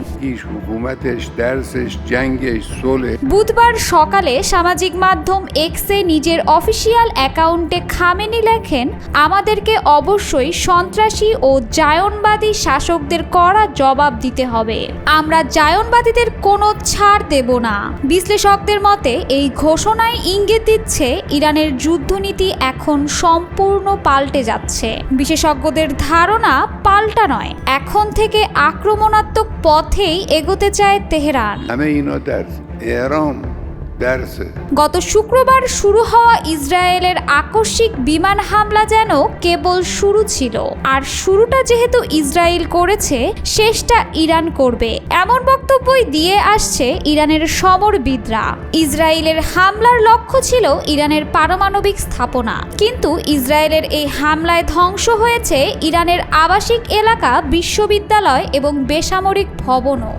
বুধবার সকালে সামাজিক মাধ্যম এক্সে নিজের অফিসিয়াল অ্যাকাউন্টে খামেনি লেখেন, আমাদেরকে অবশ্যই সন্ত্রাসী ও জায়নবাদী শাসকদের কড়া জবাব দিতে হবে। আমরা জায়নবাদীদের কোনো ছাড় দেব না। বিশ্লেষকদের মতে এই ঘোষণায় ইঙ্গিত দিচ্ছে ইরানের যুদ্ধনীতি এখন সম্পূর্ণ পাল্টে যাচ্ছে। বিশেষজ্ঞদের ধারণা পাল্টা নয়, এখন থেকে আক্রমণাত্মক পথেই এগোতে চায় তেহরান। গত শুক্রবার শুরু হওয়া ইসরায়েলের আকস্মিক বিমান হামলা যেন কেবল শুরু ছিল, আর শুরুটা যেহেতু ইসরায়েল করেছে, শেষটা ইরান করবে, এমন বক্তব্যই দিয়ে আসছে ইরানের সমরবিদরা। ইসরায়েলের হামলার লক্ষ্য ছিল ইরানের পারমাণবিক স্থাপনা, কিন্তু ইসরায়েলের এই হামলায় ধ্বংস হয়েছে ইরানের আবাসিক এলাকা, বিশ্ববিদ্যালয় এবং বেসামরিক ভবনও।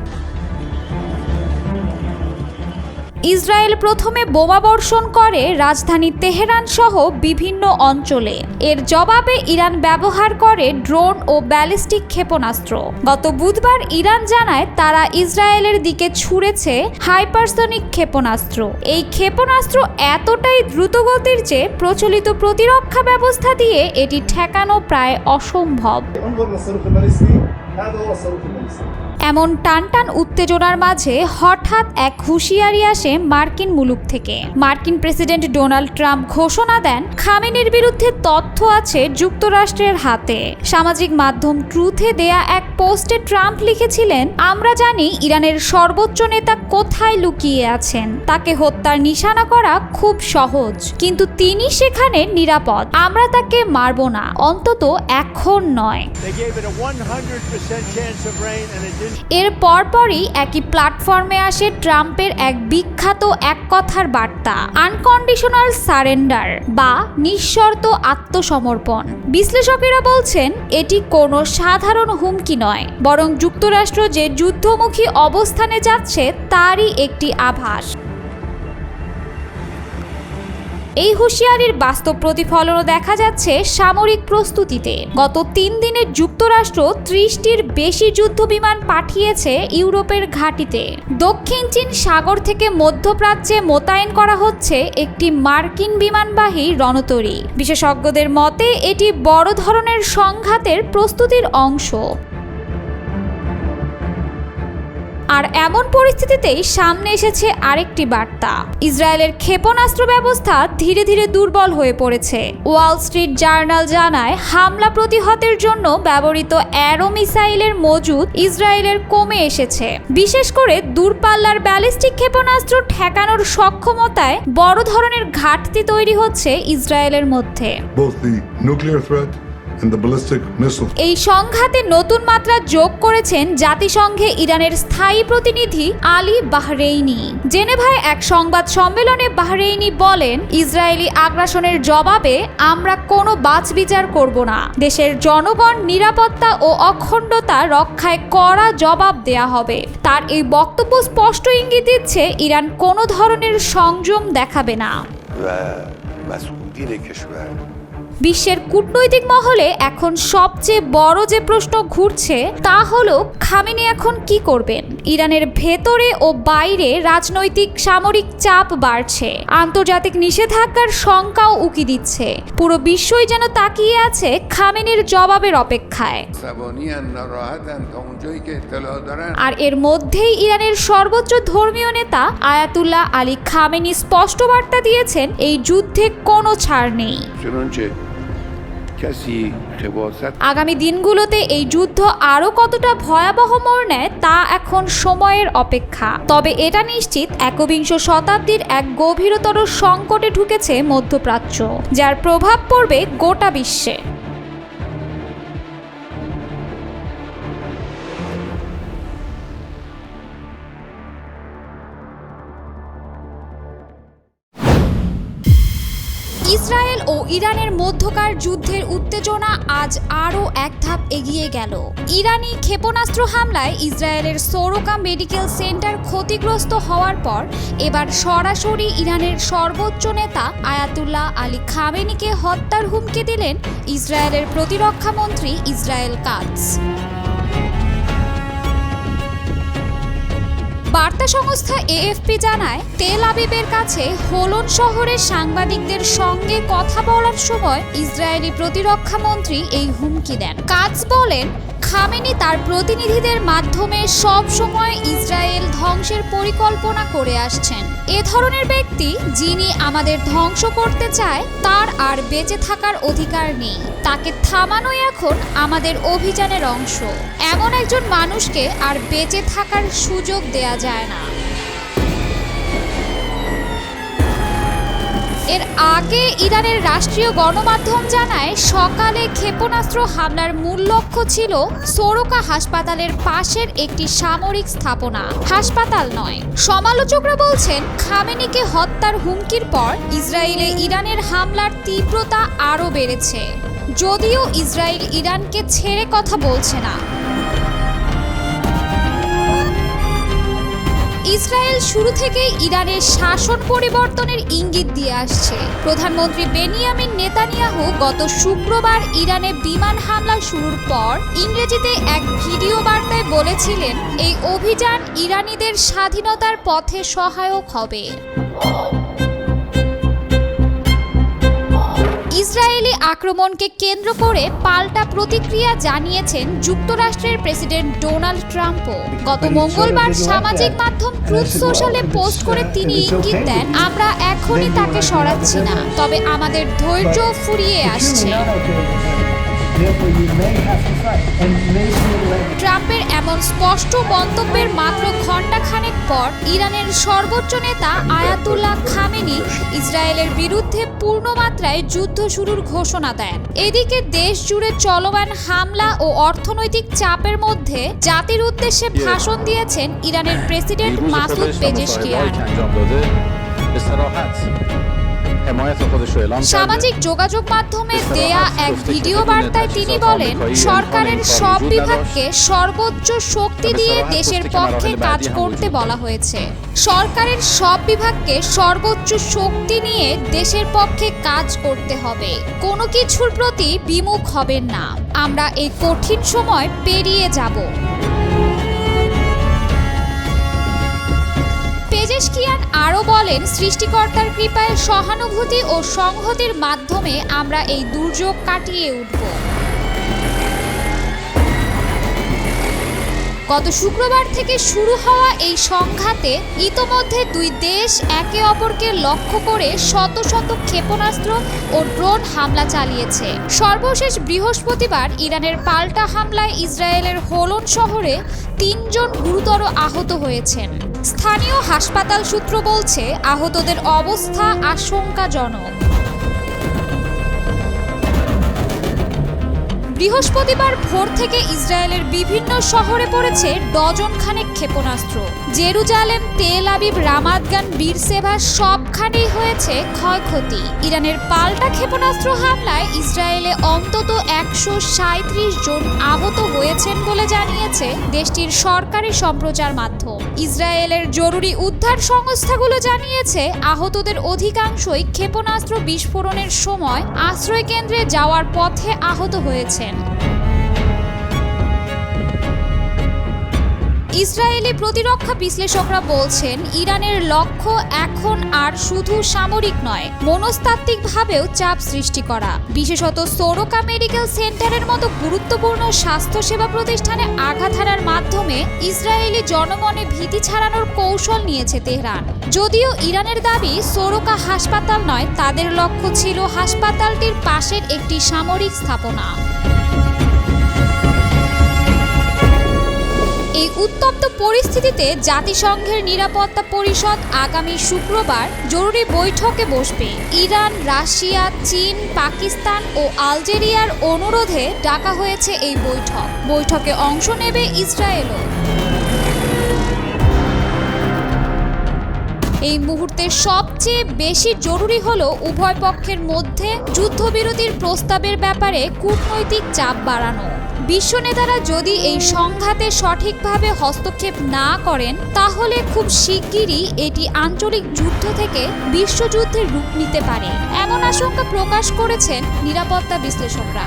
ইসরায়েল প্রথমে বোমাবর্ষণ করে রাজধানী তেহরান সহ বিভিন্ন অঞ্চলে। এর জবাবে ইরান ব্যবহার করে ড্রোন ও ব্যালিস্টিক ক্ষেপণাস্ত্র। গত বুধবার ইরান জানায় তারা ইসরায়েলের দিকে ছুড়েছে হাইপারসনিক ক্ষেপণাস্ত্র। এই ক্ষেপণাস্ত্র এতটাই দ্রুতগতির যে প্রচলিত প্রতিরক্ষা ব্যবস্থা দিয়ে এটি ঠেকানো প্রায় অসম্ভব। এমন টানটান উত্তেজনার মাঝে হঠাৎ এক হুঁশিয়ারি আসে মার্কিন মুলুক থেকে। মার্কিন প্রেসিডেন্ট ডোনাল্ড ট্রাম্প ঘোষণা দেন, খামেনির বিরুদ্ধে তথ্য আছে যুক্তরাষ্ট্রের হাতে। সামাজিক মাধ্যম ট্রুথে দেয়া এক পোস্টে ট্রাম্প লিখেছিলেন, আমরা জানি ইরানের সর্বোচ্চ নেতা কোথায় লুকিয়ে আছেন। তাকে হত্যার নিশানা করা খুব সহজ, কিন্তু তিনি সেখানে নিরাপদ। আমরা তাকে মারব না, অন্তত এখন নয়। এর পরপরই একই প্ল্যাটফর্মে আসে ট্রাম্পের এক বিখ্যাত এক কথার বার্তা, আনকন্ডিশনাল সারেন্ডার বা নিঃশর্ত আত্মসমর্পণ। বিশ্লেষকেরা বলছেন এটি কোনো সাধারণ হুমকি নয়, বরং যুক্তরাষ্ট্র যে যুদ্ধমুখী অবস্থানে যাচ্ছে তারই একটি আভাস। এই হুঁশিয়ারির বাস্তব প্রতিফলনও দেখা যাচ্ছে সামরিক প্রস্তুতিতে। গত 3 দিনে যুক্তরাষ্ট্র 30টির বেশি যুদ্ধ বিমান পাঠিয়েছে ইউরোপের ঘাঁটিতে। দক্ষিণ চীন সাগর থেকে মধ্যপ্রাচ্যে মোতায়েন করা হচ্ছে একটি মার্কিন বিমানবাহী রণতরী। বিশেষজ্ঞদের মতে এটি বড় ধরনের সংঘাতের প্রস্তুতির অংশ। আর এমন পরিস্থিতিতেই সামনে এসেছে আরেকটি বার্তা, ইসরায়েলের ক্ষেপণাস্ত্র ব্যবস্থা ধীরে ধীরে দুর্বল হয়ে পড়েছে। ওয়াল স্ট্রিট জার্নাল জানায়, হামলা প্রতিহতের জন্য ব্যবহৃত অ্যারো মিসাইলের মজুদ ইসরায়েলের কমে এসেছে। বিশেষ করে দূরপাল্লার ব্যালিস্টিক ক্ষেপণাস্ত্র ঠেকানোর সক্ষমতায় বড় ধরনের ঘাটতি তৈরি হচ্ছে ইসরায়েলের মধ্যে। এই সংঘাতে নতুন মাত্রা যোগ করেছেন জাতিসংঘে ইরানের স্থায়ী প্রতিনিধি আলী বাহরেইনি। জেনেভায় এক সংবাদ সম্মেলনে বাহরেইনি বলেন, ইসরায়েলি আগ্রাসনের জবাবে আমরা কোনো বাছবিচার করব না। দেশের জনগণ নিরাপত্তা ও অখণ্ডতা রক্ষায় কড়া জবাব দেয়া হবে। তার এই বক্তব্য স্পষ্ট ইঙ্গিত দিচ্ছে ইরান কোনো ধরনের সংযম দেখাবে না। বিশ্বের কূটনৈতিক মহলে এখন সবচেয়ে বড় যে প্রশ্ন ঘুরছে তা হলো, খামেনি এখন কি করবেন? ইরানের ভেতরে ও বাইরে রাজনৈতিক সামরিক চাপ বাড়ছে, আন্তর্জাতিক নিষেধাজ্ঞার শঙ্কাও উকি দিচ্ছে। পুরো বিশ্বই যেন তাকিয়ে আছে খামেনির জবাবের অপেক্ষায়। আর এর মধ্যেই ইরানের সর্বোচ্চ ধর্মীয় নেতা আয়াতুল্লাহ আলী খামেনি স্পষ্ট বার্তা দিয়েছেন, এই যুদ্ধে কোনো ছাড় নেই। আগামী দিনগুলোতে এই যুদ্ধ আরো কতটা ভয়াবহ মোড় নেয় তা এখন সময়ের অপেক্ষা। তবে এটা নিশ্চিত, একবিংশ শতাব্দীর এক গভীরতর সংকটে ঢুকেছে মধ্যপ্রাচ্য, যার প্রভাব পড়বে গোটা বিশ্বে। ইসরায়েল ও ইরানের মধ্যকার যুদ্ধের উত্তেজনা আজ আরও এক ধাপ এগিয়ে গেল। ইরানি ক্ষেপণাস্ত্র হামলায় ইসরায়েলের সোরোকা মেডিকেল সেন্টার ক্ষতিগ্রস্ত হওয়ার পর এবার সরাসরি ইরানের সর্বোচ্চ নেতা আয়াতুল্লাহ আলী খামেনিকে হত্যার হুমকি দিলেন ইসরায়েলের প্রতিরক্ষা মন্ত্রী ইসরায়েল কাটজ। বার্তা সংস্থা এএফপি জানায়, তেল আবিবের কাছে হোলন শহরের সাংবাদিকদের সঙ্গে কথা বলার সময় ইসরায়েলি প্রতিরক্ষা মন্ত্রী এই হুমকি দেন। কাটজ বলেন, খামেনি তার প্রতিনিধিদের মাধ্যমে সব সময় ইসরায়েল ধ্বংসের পরিকল্পনা করে আসছেন। এ ধরনের ব্যক্তি যিনি আমাদের ধ্বংস করতে চায় তার আর বেঁচে থাকার অধিকার নেই। তাকে থামানোই এখন আমাদের অভিযানের অংশ। এমন একজন মানুষকে আর বেঁচে থাকার সুযোগ দেয়া যায় না। এর আগে ইরানের রাষ্ট্রীয় গণমাধ্যম জানায়, সকালে ক্ষেপণাস্ত্র হামলার মূল লক্ষ্য ছিল সোরোকা হাসপাতালের পাশের একটি সামরিক স্থাপনা, হাসপাতাল নয়। সমালোচকরা বলছেন, খামেনিকে হত্যার হুমকির পর ইসরায়েলে ইরানের হামলার তীব্রতা আরও বেড়েছে, যদিও ইসরায়েল ইরানকে ছেড়ে কথা বলছে না। ইসরায়েল শুরু থেকেই ইরানের শাসন পরিবর্তনের ইঙ্গিত দিয়ে আসছে। প্রধানমন্ত্রী বেনিয়ামিন নেতানিয়াহু গত শুক্রবার ইরানে বিমান হামলা শুরুর পর ইংরেজিতে এক ভিডিও বার্তায় বলেছিলেন, এই অভিযান ইরানিদের স্বাধীনতার পথে সহায়ক হবে। ইসরায়েলি আক্রমণকে কেন্দ্র করে পাল্টা প্রতিক্রিয়া জানিয়েছেন যুক্তরাষ্ট্রের প্রেসিডেন্ট ডোনাল্ড ট্রাম্পও। গত মঙ্গলবার সামাজিক মাধ্যম ট্রুথ সোশ্যালে পোস্ট করে তিনি ইঙ্গিত দেন, আমরা এখনই তাকে সরাচ্ছি না, তবে আমাদের ধৈর্য ফুরিয়ে আসছে। ট্রাম্পের এমন স্পষ্ট মন্তব্যের মাত্র ঘণ্টাখানেক পর ইরানের সর্বোচ্চ নেতা আয়াতুল্লাহ খামেনি ইসরায়েলের বিরুদ্ধে পূর্ণমাত্রায় যুদ্ধ শুরুর ঘোষণা দেন। এদিকে দেশ জুড়ে চলমান হামলা ও অর্থনৈতিক চাপের মধ্যে জাতির উদ্দেশ্যে ভাষণ দিয়েছেন ইরানের প্রেসিডেন্ট মাসুদ পেজেশকিয়ান। সামাজিক যোগাযোগ মাধ্যমে দেয়া এক ভিডিও বার্তায় তিনি বলেন, সরকারের সব বিভাগকে সর্বোচ্চ শক্তি দিয়ে দেশের পক্ষে কাজ করতে বলা হয়েছে। সরকারের সব বিভাগকে সর্বোচ্চ শক্তি নিয়ে দেশের পক্ষে কাজ করতে হবে, কোনো কিছুর প্রতি বিমুখ হবেন না, আমরা এই কঠিন সময় পেরিয়ে যাব। পেজেশকিয়ান আরও বলেন, সৃষ্টিকর্তার কৃপায় সহানুভূতি ও সংহতির মাধ্যমে আমরা এই দুর্যোগ কাটিয়ে উঠব। গত শুক্রবার থেকে শুরু হওয়া এই সংঘাতে ইতোমধ্যে দুই দেশ একে অপরকে লক্ষ্য করে শত শত ক্ষেপণাস্ত্র ও ড্রোন হামলা চালিয়েছে। সর্বশেষ বৃহস্পতিবার ইরানের পাল্টা হামলায় ইসরায়েলের হোলন শহরে 3 জন গুরুতর আহত হয়েছেন। স্থানীয় হাসপাতাল সূত্র বলছে, আহতদের অবস্থা আশঙ্কাজনক। বৃহস্পতিবার ভোর থেকে ইসরায়েলের বিভিন্ন শহরে পড়েছে ডজন খানেক ক্ষেপণাস্ত্র। জেরুজালেম, তেল আবিব, রামাত গান, বীরসেভা সবখানেই হয়েছে ক্ষয়ক্ষতি। ইরানের পাল্টা ক্ষেপণাস্ত্র হামলায় ইসরায়েলে অন্তত 137 জন আহত হয়েছেন বলে জানিয়েছে দেশটির সরকারি সম্প্রচার মাধ্যম। ইসরায়েলের জরুরি উদ্ধার সংস্থাগুলো জানিয়েছে, আহতদের অধিকাংশই ক্ষেপণাস্ত্র বিস্ফোরণের সময় আশ্রয়কেন্দ্রে যাওয়ার পথে আহত হয়েছেন। ইসরায়েলি প্রতিরক্ষা বিশ্লেষকরা বলছেন, ইরানের লক্ষ্য এখন আর শুধু সামরিক নয়, মনস্তাত্ত্বিকভাবেও চাপ সৃষ্টি করা। বিশেষত সোরোকা মেডিকেল সেন্টারের মতো গুরুত্বপূর্ণ স্বাস্থ্যসেবা প্রতিষ্ঠানে আঘাত হানার মাধ্যমে ইসরায়েলি জনমনে ভীতি ছাড়ানোর কৌশল নিয়েছে তেহরান। যদিও ইরানের দাবি সোরোকা হাসপাতাল নয়, তাদের লক্ষ্য ছিল হাসপাতালটির পাশের একটি সামরিক স্থাপনা। এই উত্তপ্ত পরিস্থিতিতে জাতিসংঘের নিরাপত্তা পরিষদ আগামী শুক্রবার জরুরি বৈঠকে বসবে। ইরান, রাশিয়া, চীন, পাকিস্তান ও আলজেরিয়ার অনুরোধে ডাকা হয়েছে এই বৈঠকে অংশ নেবে ইসরায়েলও। এই মুহূর্তে সবচেয়ে বেশি জরুরি হলো উভয় পক্ষের মধ্যে যুদ্ধবিরতির প্রস্তাবের ব্যাপারে কূটনৈতিক চাপ বাড়ানো। বিশ্ব নেতারা যদি এই সংঘাতে সঠিকভাবে হস্তক্ষেপ না করেন, তাহলে খুব শিগগিরই এটি আঞ্চলিক যুদ্ধ থেকে বিশ্বযুদ্ধের রূপ নিতে পারে, এমন আশঙ্কা প্রকাশ করেছেন নিরাপত্তা বিশ্লেষকরা।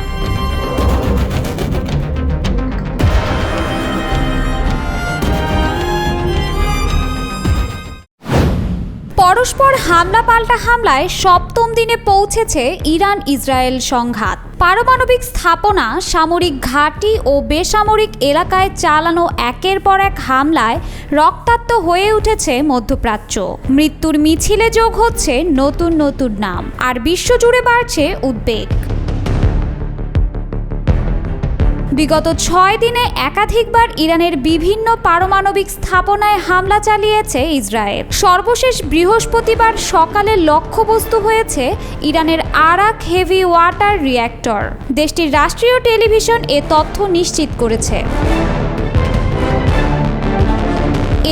পরস্পর হামলা পাল্টা হামলায় সপ্তম দিনে পৌঁছেছে ইরান ইসরায়েল সংঘাত। পারমাণবিক স্থাপনা, সামরিক ঘাঁটি ও বেসামরিক এলাকায় চালানো একের পর এক হামলায় রক্তাক্ত হয়ে উঠেছে মধ্যপ্রাচ্য। মৃত্যুর মিছিলে যোগ হচ্ছে নতুন নতুন নাম, আর বিশ্বজুড়ে বাড়ছে উদ্বেগ। বিগত 6 দিনে একাধিকবার ইরানের বিভিন্ন পারমাণবিক স্থাপনায় হামলা চালিয়েছে ইসরায়েল। সর্বশেষ বৃহস্পতিবার সকালে লক্ষ্যবস্তু হয়েছে ইরানের আরাক হেভি ওয়াটার রিঅ্যাক্টর। দেশটির রাষ্ট্রীয় টেলিভিশন এ তথ্য নিশ্চিত করেছে।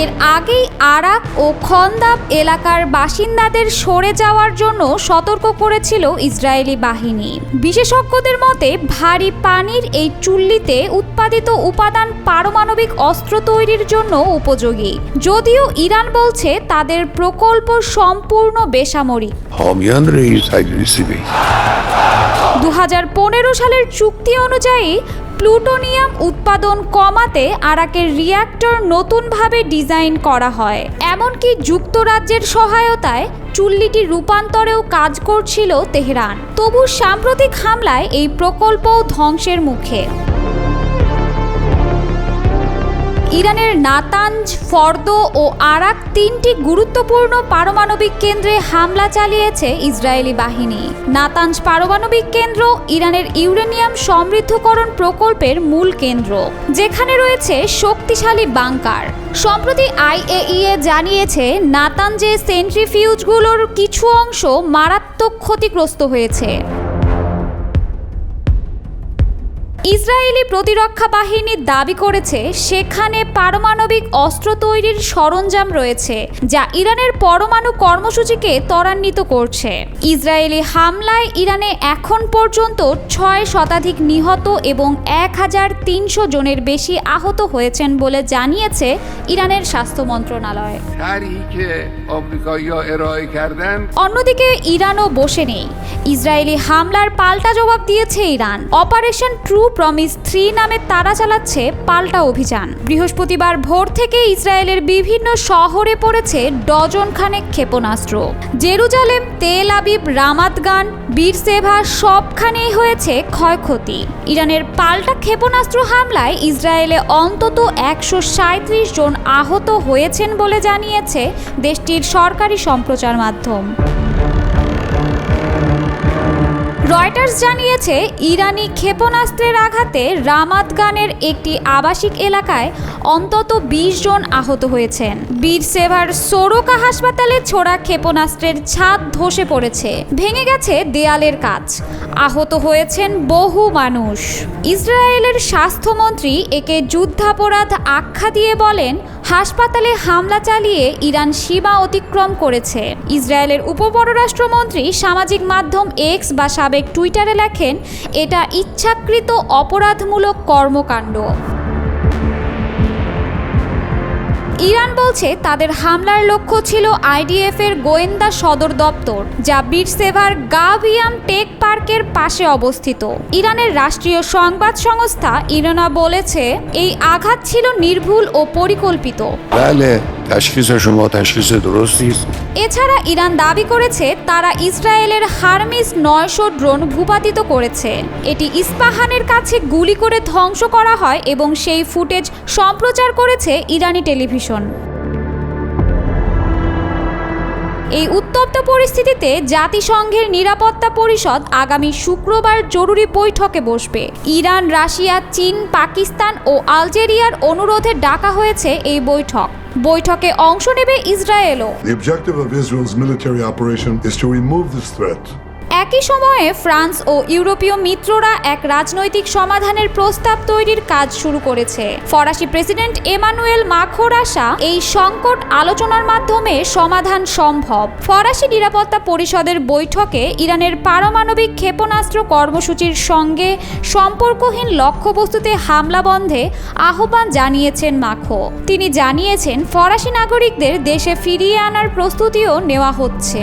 এর আগেই আরাক ও খন্দাব এলাকার বাসিন্দাদের সরে যাওয়ার জন্য সতর্ক করেছিল ইসরায়েলি বাহিনী। বিশেষজ্ঞদের মতে, ভারী পানির এই চুল্লিতে উৎপাদিত উপাদান পারমাণবিক অস্ত্র তৈরির জন্য উপযোগী। যদিও ইরান বলছে তাদের প্রকল্প সম্পূর্ণ বেসামরিক। 2015 সালের চুক্তি অনুযায়ী প্লুটোনিয়াম উৎপাদন কমাতে আরাকের রিয়্যাক্টর নতুনভাবে ডিজাইন করা হয়। এমনকি যুক্তরাজ্যের সহায়তায় চুল্লিটি রূপান্তরেও কাজ করছিল তেহরান। তবু সাম্প্রতিক হামলায় এই প্রকল্পও ধ্বংসের মুখে। ইরানের নাতানজ, ফর্দো ও আরাক তিনটি গুরুত্বপূর্ণ পারমাণবিক কেন্দ্রে হামলা চালিয়েছে ইসরায়েলি বাহিনী। নাতানজ পারমাণবিক কেন্দ্র ইরানের ইউরেনিয়াম সমৃদ্ধকরণ প্রকল্পের মূল কেন্দ্র, যেখানে রয়েছে শক্তিশালী বাংকার। সম্প্রতি IAEA জানিয়েছে নাতানজে সেন্ট্রিফিউজগুলোর কিছু অংশ মারাত্মক ক্ষতিগ্রস্ত হয়েছে। ইসরায়েলি প্রতিরক্ষা বাহিনী দাবি করেছে সেখানে পারমাণবিক অস্ত্র তৈরির সরঞ্জাম রয়েছে, যা ইরানের পরমাণু কর্মসূচিকে ত্বরান্বিত করছে। ইসরায়েলি হামলায় ইরানে এখন পর্যন্ত 6 শতাধিক নিহত এবং 1300 জনের বেশি আহত হয়েছেন বলে জানিয়েছে ইরানের স্বাস্থ্য মন্ত্রণালয়। অন্যদিকে ইরানও বসে নেই। ইসরায়েলি হামলার পাল্টা জবাব দিয়েছে ইরান। অপারেশন ট্রু প্রমিস 3 নামে তারা চালাচ্ছে পাল্টা অভিযান। বৃহস্পতিবার ভোর থেকে ইসরায়েলের বিভিন্ন শহরে পড়েছে ডজন খানেক ক্ষেপণাস্ত্র। জেরুজালেম, তেল আবিব, রামাত গান, বীরসেভা সবখানেই হয়েছে ক্ষয়ক্ষতি। ইরানের পাল্টা ক্ষেপণাস্ত্র হামলায় ইসরায়েলে অন্তত 137 জন আহত হয়েছেন বলে জানিয়েছে দেশটির সরকারি সম্প্রচার মাধ্যম। রয়টার্স জানিয়েছে ইরানি ক্ষেপণাস্ত্রের আঘাতে রামাত গানের একটি আবাসিক এলাকায় অন্তত 20 জন আহত হয়েছেন। বীরসেভার সোরোকা হাসপাতালে ছোড়া ক্ষেপণাস্ত্রের ছাদ ধসে পড়েছে, ভেঙে গেছে দেয়ালের কাচ। আহত হয়েছেন বহু মানুষ। ইসরায়েলের স্বাস্থ্যমন্ত্রী একে যুদ্ধাপরাধ আখ্যা দিয়ে বলেন, হাসপাতালে হামলা চালিয়ে ইরান সীমা অতিক্রম করেছে। ইসরায়েলের উপপররাষ্ট্রমন্ত্রী সামাজিক মাধ্যম এক্স বা সাবেক টুইটারে লেখেন, এটা ইচ্ছাকৃত অপরাধমূলক কর্মকাণ্ড। ইরান বলছে তাদের হামলার লক্ষ্য ছিল IDF এর গোয়েন্দা সদর দপ্তর, যা বীরসেভার গাভিয়াম টেক পার্কের পাশে অবস্থিত। ইরানের রাষ্ট্রীয় সংবাদ সংস্থা ইরানা বলেছে এই আঘাত ছিল নির্ভুল ও পরিকল্পিত। এছাড়া ইরান দাবি করেছে তারা ইসরায়েলের হারমিস 900 ড্রোন ভূপাতিত করেছে। এটি ইস্পাহানের কাছে গুলি করে ধ্বংস করা হয় এবং সেই ফুটেজ সম্প্রচার করেছে ইরানি টেলিভিশন। এই উত্তপ্ত পরিস্থিতিতে জাতিসংঘের নিরাপত্তা পরিষদ আগামী শুক্রবার জরুরি বৈঠকে বসবে। ইরান, রাশিয়া, চীন, পাকিস্তান ও আলজেরিয়ার অনুরোধে ডাকা হয়েছে এই বৈঠক। বৈঠকে অংশ নেবে ইসরায়েলও। The objective of Israel's military operation is to remove this threat. একই সময়ে ফ্রান্স ও ইউরোপীয় মিত্ররা এক রাজনৈতিক সমাধানের প্রস্তাব তৈরির কাজ শুরু করেছে। ফরাসি প্রেসিডেন্ট এমানুয়েল মাখোঁর আশা এই সংকট আলোচনার মাধ্যমে সমাধান সম্ভব। ফরাসি নিরাপত্তা পরিষদের বৈঠকে ইরানের পারমাণবিক ক্ষেপণাস্ত্র কর্মসূচির সঙ্গে সম্পর্কহীন লক্ষ্যবস্তুতে হামলা বন্ধে আহ্বান জানিয়েছেন মাখোঁ। তিনি জানিয়েছেন ফরাসি নাগরিকদের দেশে ফিরিয়ে আনার প্রস্তুতিও নেওয়া হচ্ছে।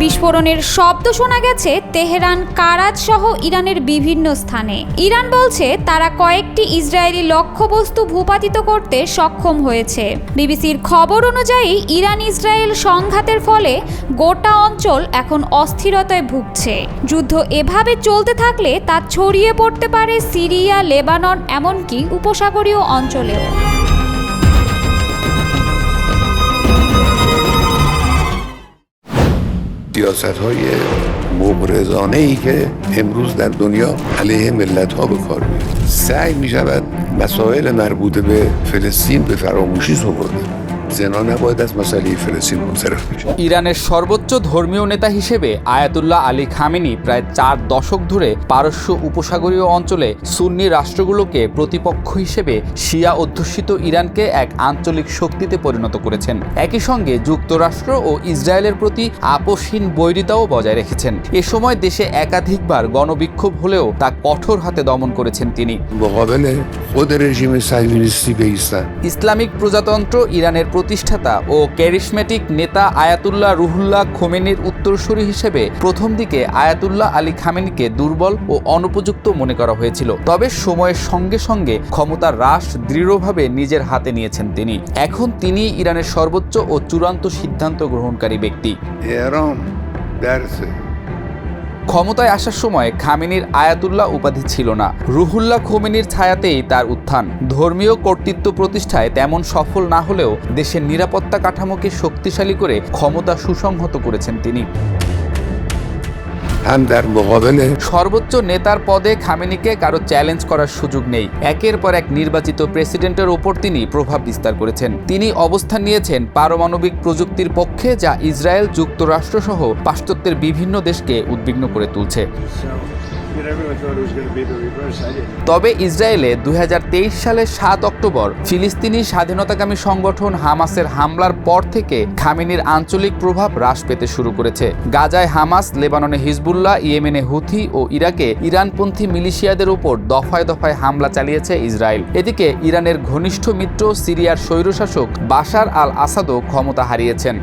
বিস্ফোরণের শব্দ শোনা গেছে তেহরান, কারাচ সহ ইরানের বিভিন্ন স্থানে। ইরান বলছে তারা কয়েকটি ইসরায়েলি লক্ষ্যবস্তু ভূপাতিত করতে সক্ষম হয়েছে। বিবিসির খবর অনুযায়ী ইরান ইসরায়েল সংঘাতের ফলে গোটা অঞ্চল এখন অস্থিরতায় ভুগছে। যুদ্ধ এভাবে চলতে থাকলে তা ছড়িয়ে পড়তে পারে সিরিয়া, লেবানন, এমনকি উপসাগরীয় অঞ্চলেও। سیاست‌های مبرزانه‌ای که امروز در دنیا علیه ملت‌ها به کار می‌رود. سعی می‌شود مسائل مربوط به فلسطین به فراموشی سپرده. زنا نباید از مسئله فلسطین منصرف بشه. ইরানের সর্বোচ্চ ধর্মীয় নেতা হিসেবে আয়াতুল্লাহ আলী খামেনি প্রায় 4 দশক ধরে পারস্য উপসাগরীয় অঞ্চলে সুন্নি রাষ্ট্রগুলোকে প্রতিপক্ষ হিসেবে শিয়া অধ্যুষিত ইরানকে এক আঞ্চলিক শক্তিতে পরিণত করেছেন। একই সঙ্গে যুক্তরাষ্ট্র ও ইসরায়েলের প্রতি আপোষহীন বৈরিতাও বজায় রেখেছেন। এ সময় দেশে একাধিকবার গণবিক্ষোভ হলেও তা কঠোর হাতে দমন করেছেন তিনি। مقابل خود رژیم صهیونیستی بایستن. ইসলামিক প্রজাতন্ত্র ইরানের প্রতিষ্ঠাতা ও ক্যারিশমেটিক নেতা আয়াতুল্লাহ রুহুল্লাহ খোমেনির উত্তরসূরি হিসেবে প্রথম দিকে আয়াতুল্লাহ আলী খামেনিকে দুর্বল ও অনুপযুক্ত মনে করা হয়েছিল। তবে সময়ের সঙ্গে সঙ্গে ক্ষমতার হ্রাস দৃঢ়ভাবে নিজের হাতে নিয়েছেন তিনি। এখন তিনি ইরানের সর্বোচ্চ ও চূড়ান্ত সিদ্ধান্ত গ্রহণকারী ব্যক্তি। ক্ষমতায় আসার সময় খামেনির আয়াতুল্লাহ উপাধি ছিল না। রুহুল্লাহ খোমেনির ছায়াতেই তার উত্থান। ধর্মীয় কর্তৃত্ব প্রতিষ্ঠায় তেমন সফল না হলেও দেশের নিরাপত্তা কাঠামোকে শক্তিশালী করে ক্ষমতা সুসংহত করেছেন তিনি। সর্বোচ্চ নেতার পদে খামেনিকে কারো চ্যালেঞ্জ করার সুযোগ নেই। একের পর এক নির্বাচিত প্রেসিডেন্টের ওপর তিনি প্রভাব বিস্তার করেছেন। তিনি অবস্থান নিয়েছেন পারমাণবিক প্রযুক্তির পক্ষে, যা ইসরায়েল, যুক্তরাষ্ট্র সহ পাশ্চাত্যের বিভিন্ন দেশকে উদ্বিগ্ন করে তুলছে। তবে ইসরায়েলে 2023 সালের 7 অক্টোবর ফিলিস্তিনি স্বাধীনতাকামী সংগঠন হামাসের হামলার পর থেকে খামেনির আঞ্চলিক প্রভাব হ্রাস পেতে শুরু করেছে। গাজায় হামাস, লেবাননে হিজবুল্লাহ, ইয়েমেনে হুথি ও ইরাকে ইরানপন্থী মিলিশিয়াদের উপর দফায় দফায় হামলা চালিয়েছে ইসরায়েল। এদিকে ইরানের ঘনিষ্ঠ মিত্র সিরিয়ার স্বৈরশাসক বাশার আল আসাদও ক্ষমতা হারিয়েছেন।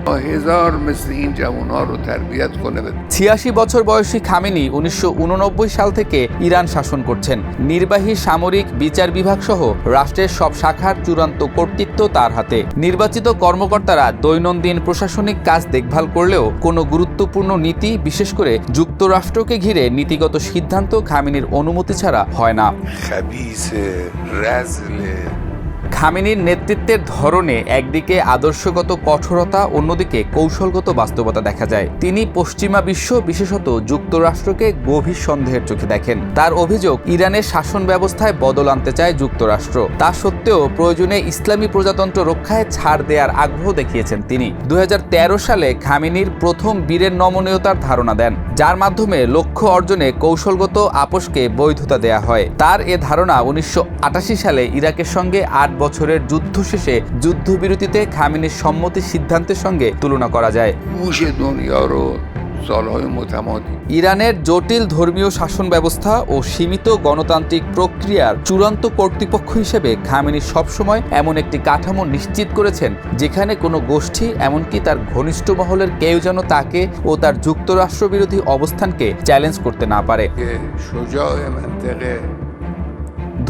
86 বছর বয়সী খামেনি 1989 সাল থেকে ইরান শাসন করছেন। নির্বাহী, সামরিক, বিচার বিভাগ সহ রাষ্ট্রের সব শাখার চূড়ান্ত কর্তৃত্ব তার হাতে। নির্বাচিত কর্মকর্তারা দৈনন্দিন প্রশাসনিক কাজ দেখভাল করলেও কোনো গুরুত্বপূর্ণ নীতি, বিশেষ করে যুক্তরাষ্ট্রকে ঘিরে নীতিগত সিদ্ধান্ত খামেনির অনুমতি ছাড়া হয় না। খামেনির নেতৃত্বের ধরনে একদিকে আদর্শগত কঠোরতা, অন্যদিকে কৌশলগত বাস্তবতা দেখা যায়। তিনি পশ্চিমা বিশ্ব, বিশেষত যুক্তরাষ্ট্রকে গভীর সন্দেহের চোখে দেখেন। তার অভিযোগ, ইরানের শাসন ব্যবস্থায় বদল আনতে চায় যুক্তরাষ্ট্র। তা সত্ত্বেও প্রয়োজনে ইসলামী প্রজাতন্ত্র রক্ষায় ছাড় দেওয়ার আগ্রহ দেখিয়েছেন তিনি। 2013 সালে খামেনির প্রথম বীরের নমনীয়তার ধারণা দেন, যার মাধ্যমে লক্ষ্য অর্জনে কৌশলগত আপোষকে বৈধতা দেয়া হয়। তার এ ধারণা 1988 সালে ইরাকের সঙ্গে 8 বছরের যুদ্ধ শেষে যুদ্ধবিরতিতে খামেনির সম্মতি সিদ্ধান্তের সঙ্গে তুলনা করা যায়। ইরানের জটিল ধর্মীয় শাসন ব্যবস্থা ও সীমিত গণতান্ত্রিক প্রক্রিয়ার চূড়ান্ত কর্তৃপক্ষ হিসেবে খামেনি সবসময় এমন একটি কাঠামো নিশ্চিত করেছেন, যেখানে কোনো গোষ্ঠী, এমনকি তার ঘনিষ্ঠ মহলের কেউ যেন তাকে ও তার যুক্তরাষ্ট্র বিরোধী অবস্থানকে চ্যালেঞ্জ করতে না পারে।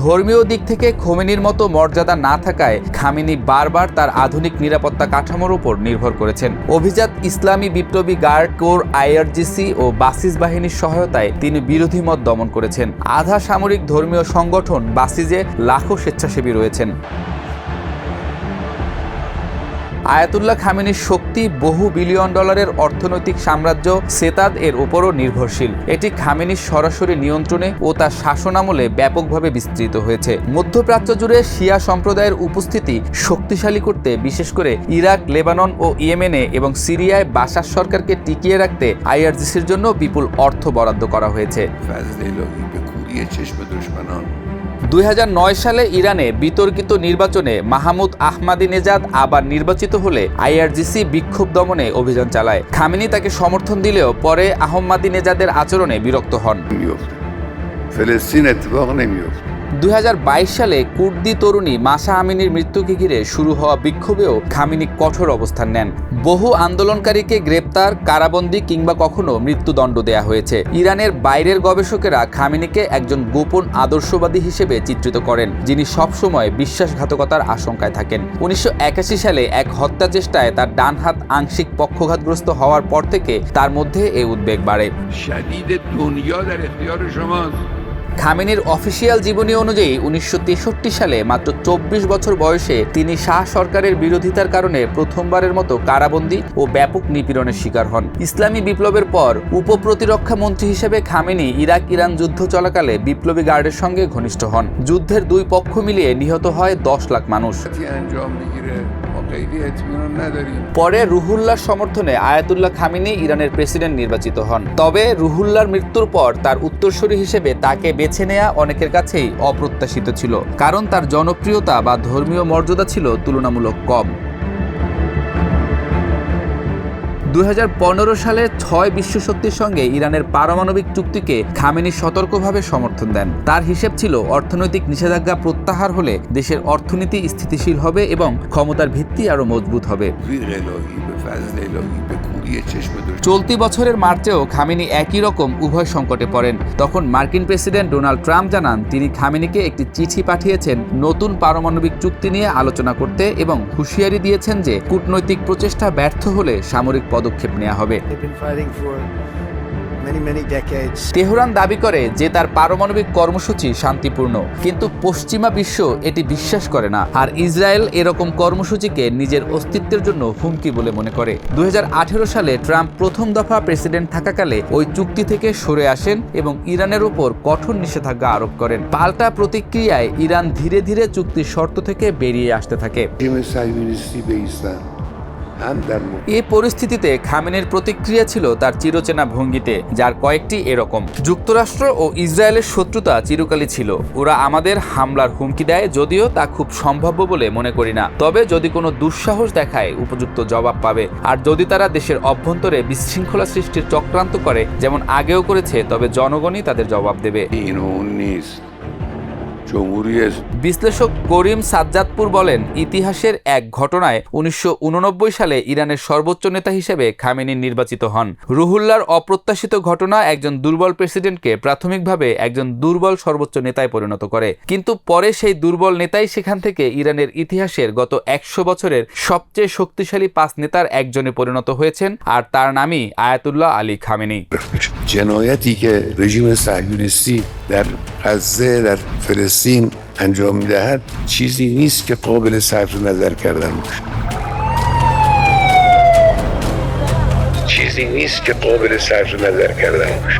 ধর্মীয় দিক থেকে খোমেনির মতো মর্যাদা না থাকায় খামেনি বারবার তার আধুনিক নিরাপত্তা কাঠামোর উপর নির্ভর করেছেন। অভিজাত ইসলামী বিপ্লবী গার্ড কোর, আইআরজিসি ও বাসিস বাহিনীর সহায়তায় তিনি বিরোধী মত দমন করেছেন। আধা সামরিক ধর্মীয় সংগঠন বাসিজে লাখো স্বেচ্ছাসেবী রয়েছেন। আয়াতুল্লাহ খামেনির শক্তি বহু বিলিয়ন ডলারের অর্থনৈতিক সাম্রাজ্য সেতাদ এর উপরও নির্ভরশীল। এটি খামেনির সরাসরি নিয়ন্ত্রণে ও তার শাসনামলে ব্যাপকভাবে বিস্তৃত হয়েছে। মধ্যপ্রাচ্য জুড়ে শিয়া সম্প্রদায়ের উপস্থিতি শক্তিশালী করতে, বিশেষ করে ইরাক, লেবানন ও ইয়েমেনে এবং সিরিয়ায় বাশার সরকারকে টিকিয়ে রাখতে আইআরজিসির জন্য বিপুল অর্থ বরাদ্দ করা হয়েছে। 2009 সালে ইরানে বিতর্কিত নির্বাচনে মাহমুদ আহমাদিনেজাদ আবার নির্বাচিত হলে আইআরজিসি বিক্ষোভ দমনে অভিযান চালায়। খামেনি তাকে সমর্থন দিলেও পরে আহমাদিনেজাদের আচরণে বিরক্ত হন। 2022 সালে কুর্দি তরুণী মাসা আমিনির মৃত্যুকে ঘিরে শুরু হওয়া বিক্ষোভেও খামেনি কঠোর অবস্থান নেন। বহু আন্দোলনকারীকে গ্রেপ্তার, কারাবন্দী কিংবা কখনো মৃত্যুদণ্ড দেয়া হয়েছে। ইরানের বাইরের গবেষকেরা খামেনিকে একজন গোপন আদর্শবাদী হিসেবে চিত্রিত করেন, যিনি সবসময় বিশ্বাসঘাতকতার আশঙ্কায় থাকেন। 1981 সালে এক হত্যা চেষ্টায় তার ডান হাত আংশিক পক্ষঘাতগ্রস্ত হওয়ার পর থেকে তার মধ্যে এই উদ্বেগ বাড়ে। খামেনির অফিসিয়াল জীবনী অনুযায়ী 1963 সালে মাত্র 24 বছর বয়সে তিনি শাহ সরকারের বিরোধিতার কারণে প্রথমবারের মতো কারাবন্দী ও ব্যাপক নিপীড়নের শিকার হন। ইসলামী বিপ্লবের পর উপপ্রতিরক্ষা মন্ত্রী হিসেবে খামেনি ইরাক-ইরান যুদ্ধ চলাকালে বিপ্লবী গার্ডের সঙ্গে ঘনিষ্ঠ হন। যুদ্ধের দুই পক্ষ মিলিয়ে নিহত হয় 10 লাখ মানুষ। পরে রুহুল্লাহর সমর্থনে আয়াতুল্লাহ খামেনি ইরানের প্রেসিডেন্ট নির্বাচিত হন। তবে রুহুল্লাহর মৃত্যুর পর তার উত্তরসূরি হিসেবে তাকে বেছে নেওয়া অনেকের কাছেই অপ্রত্যাশিত ছিল, কারণ তার জনপ্রিয়তা বা ধর্মীয় মর্যাদা ছিল তুলনামূলক কম। 2015 সালে 6 বিশ্বশক্তির সঙ্গে ইরানের পারমাণবিক চুক্তিকে খামেনি সতর্কভাবে সমর্থন দেন। তার হিসেব ছিল অর্থনৈতিক নিষেধাজ্ঞা প্রত্যাহার হলে দেশের অর্থনীতি স্থিতিশীল হবে এবং ক্ষমতার ভিত্তি আরও মজবুত হবে। চলতি বছরের মার্চেও খামেনি একই রকম উভয় সংকটে পড়েন। তখন মার্কিন প্রেসিডেন্ট ডোনাল্ড ট্রাম্প জানান তিনি খামেনিকে একটি চিঠি পাঠিয়েছেন নতুন পারমাণবিক চুক্তি নিয়ে আলোচনা করতে এবং হুঁশিয়ারি দিয়েছেন যে কূটনৈতিক প্রচেষ্টা ব্যর্থ হলে সামরিক পদক্ষেপ নেওয়া হবে। তেহরান দাবি করে যে তার পারমাণবিক কর্মসূচি শান্তিপূর্ণ, কিন্তু পশ্চিমা বিশ্ব এটি বিশ্বাস করে না, আর ইসরায়েল এরকম কর্মসূচিকে নিজের অস্তিত্বের জন্য হুমকি বলে মনে করে। 2018 সালে ট্রাম্প প্রথম দফা প্রেসিডেন্ট থাকাকালে ওই চুক্তি থেকে সরে আসেন এবং ইরানের উপর কঠোর নিষেধাজ্ঞা আরোপ করেন। পাল্টা প্রতিক্রিয়ায় ইরান ধীরে ধীরে চুক্তির শর্ত থেকে বেরিয়ে আসতে থাকে। এই পরিস্থিতিতে খামেনির প্রতিক্রিয়া ছিল তার চিরচেনা ভঙ্গিতে, যার কয়েকটি এরকম: যুক্তরাষ্ট্র ও ইসরায়েলের শত্রুতা চিরকালই ছিল। ওরা আমাদের হামলার হুমকি দেয়, যদিও তা খুব সম্ভাব্য বলে মনে করি না। তবে যদি কোনো দুঃসাহস দেখায় উপযুক্ত জবাব পাবে। আর যদি তারা দেশের অভ্যন্তরে বিশৃঙ্খলা সৃষ্টির চক্রান্ত করে, যেমন আগেও করেছে, তবে জনগণই তাদের জবাব দেবে। বিশ্লেষক করিম সাজ্জাদপুর বলেন, ইতিহাসের এক ঘটনায় 1989 সালে ইরানের সর্বোচ্চ নেতা হিসেবে খামেনি নির্বাচিত হন। রুহুল্লাহর অপ্রত্যাশিত ঘটনা একজন দুর্বল প্রেসিডেন্টকে প্রাথমিকভাবে একজন দুর্বল সর্বোচ্চ নেতায় পরিণত করে, কিন্তু পরে সেই দুর্বল নেতাই সেখান থেকে ইরানের ইতিহাসের গত 100 বছরের সবচেয়ে শক্তিশালী 5 নেতার একজনে পরিণত হয়েছেন, আর তার নামই আয়াতুল্লাহ আলী খামেনি। جنایتی که رژیم صهیونیستی در غزه در فلسطین انجام می‌دهد چیزی نیست که قابل صرف نظر کردن باشه. چیزی نیست که قابل صرف نظر کردن باشه.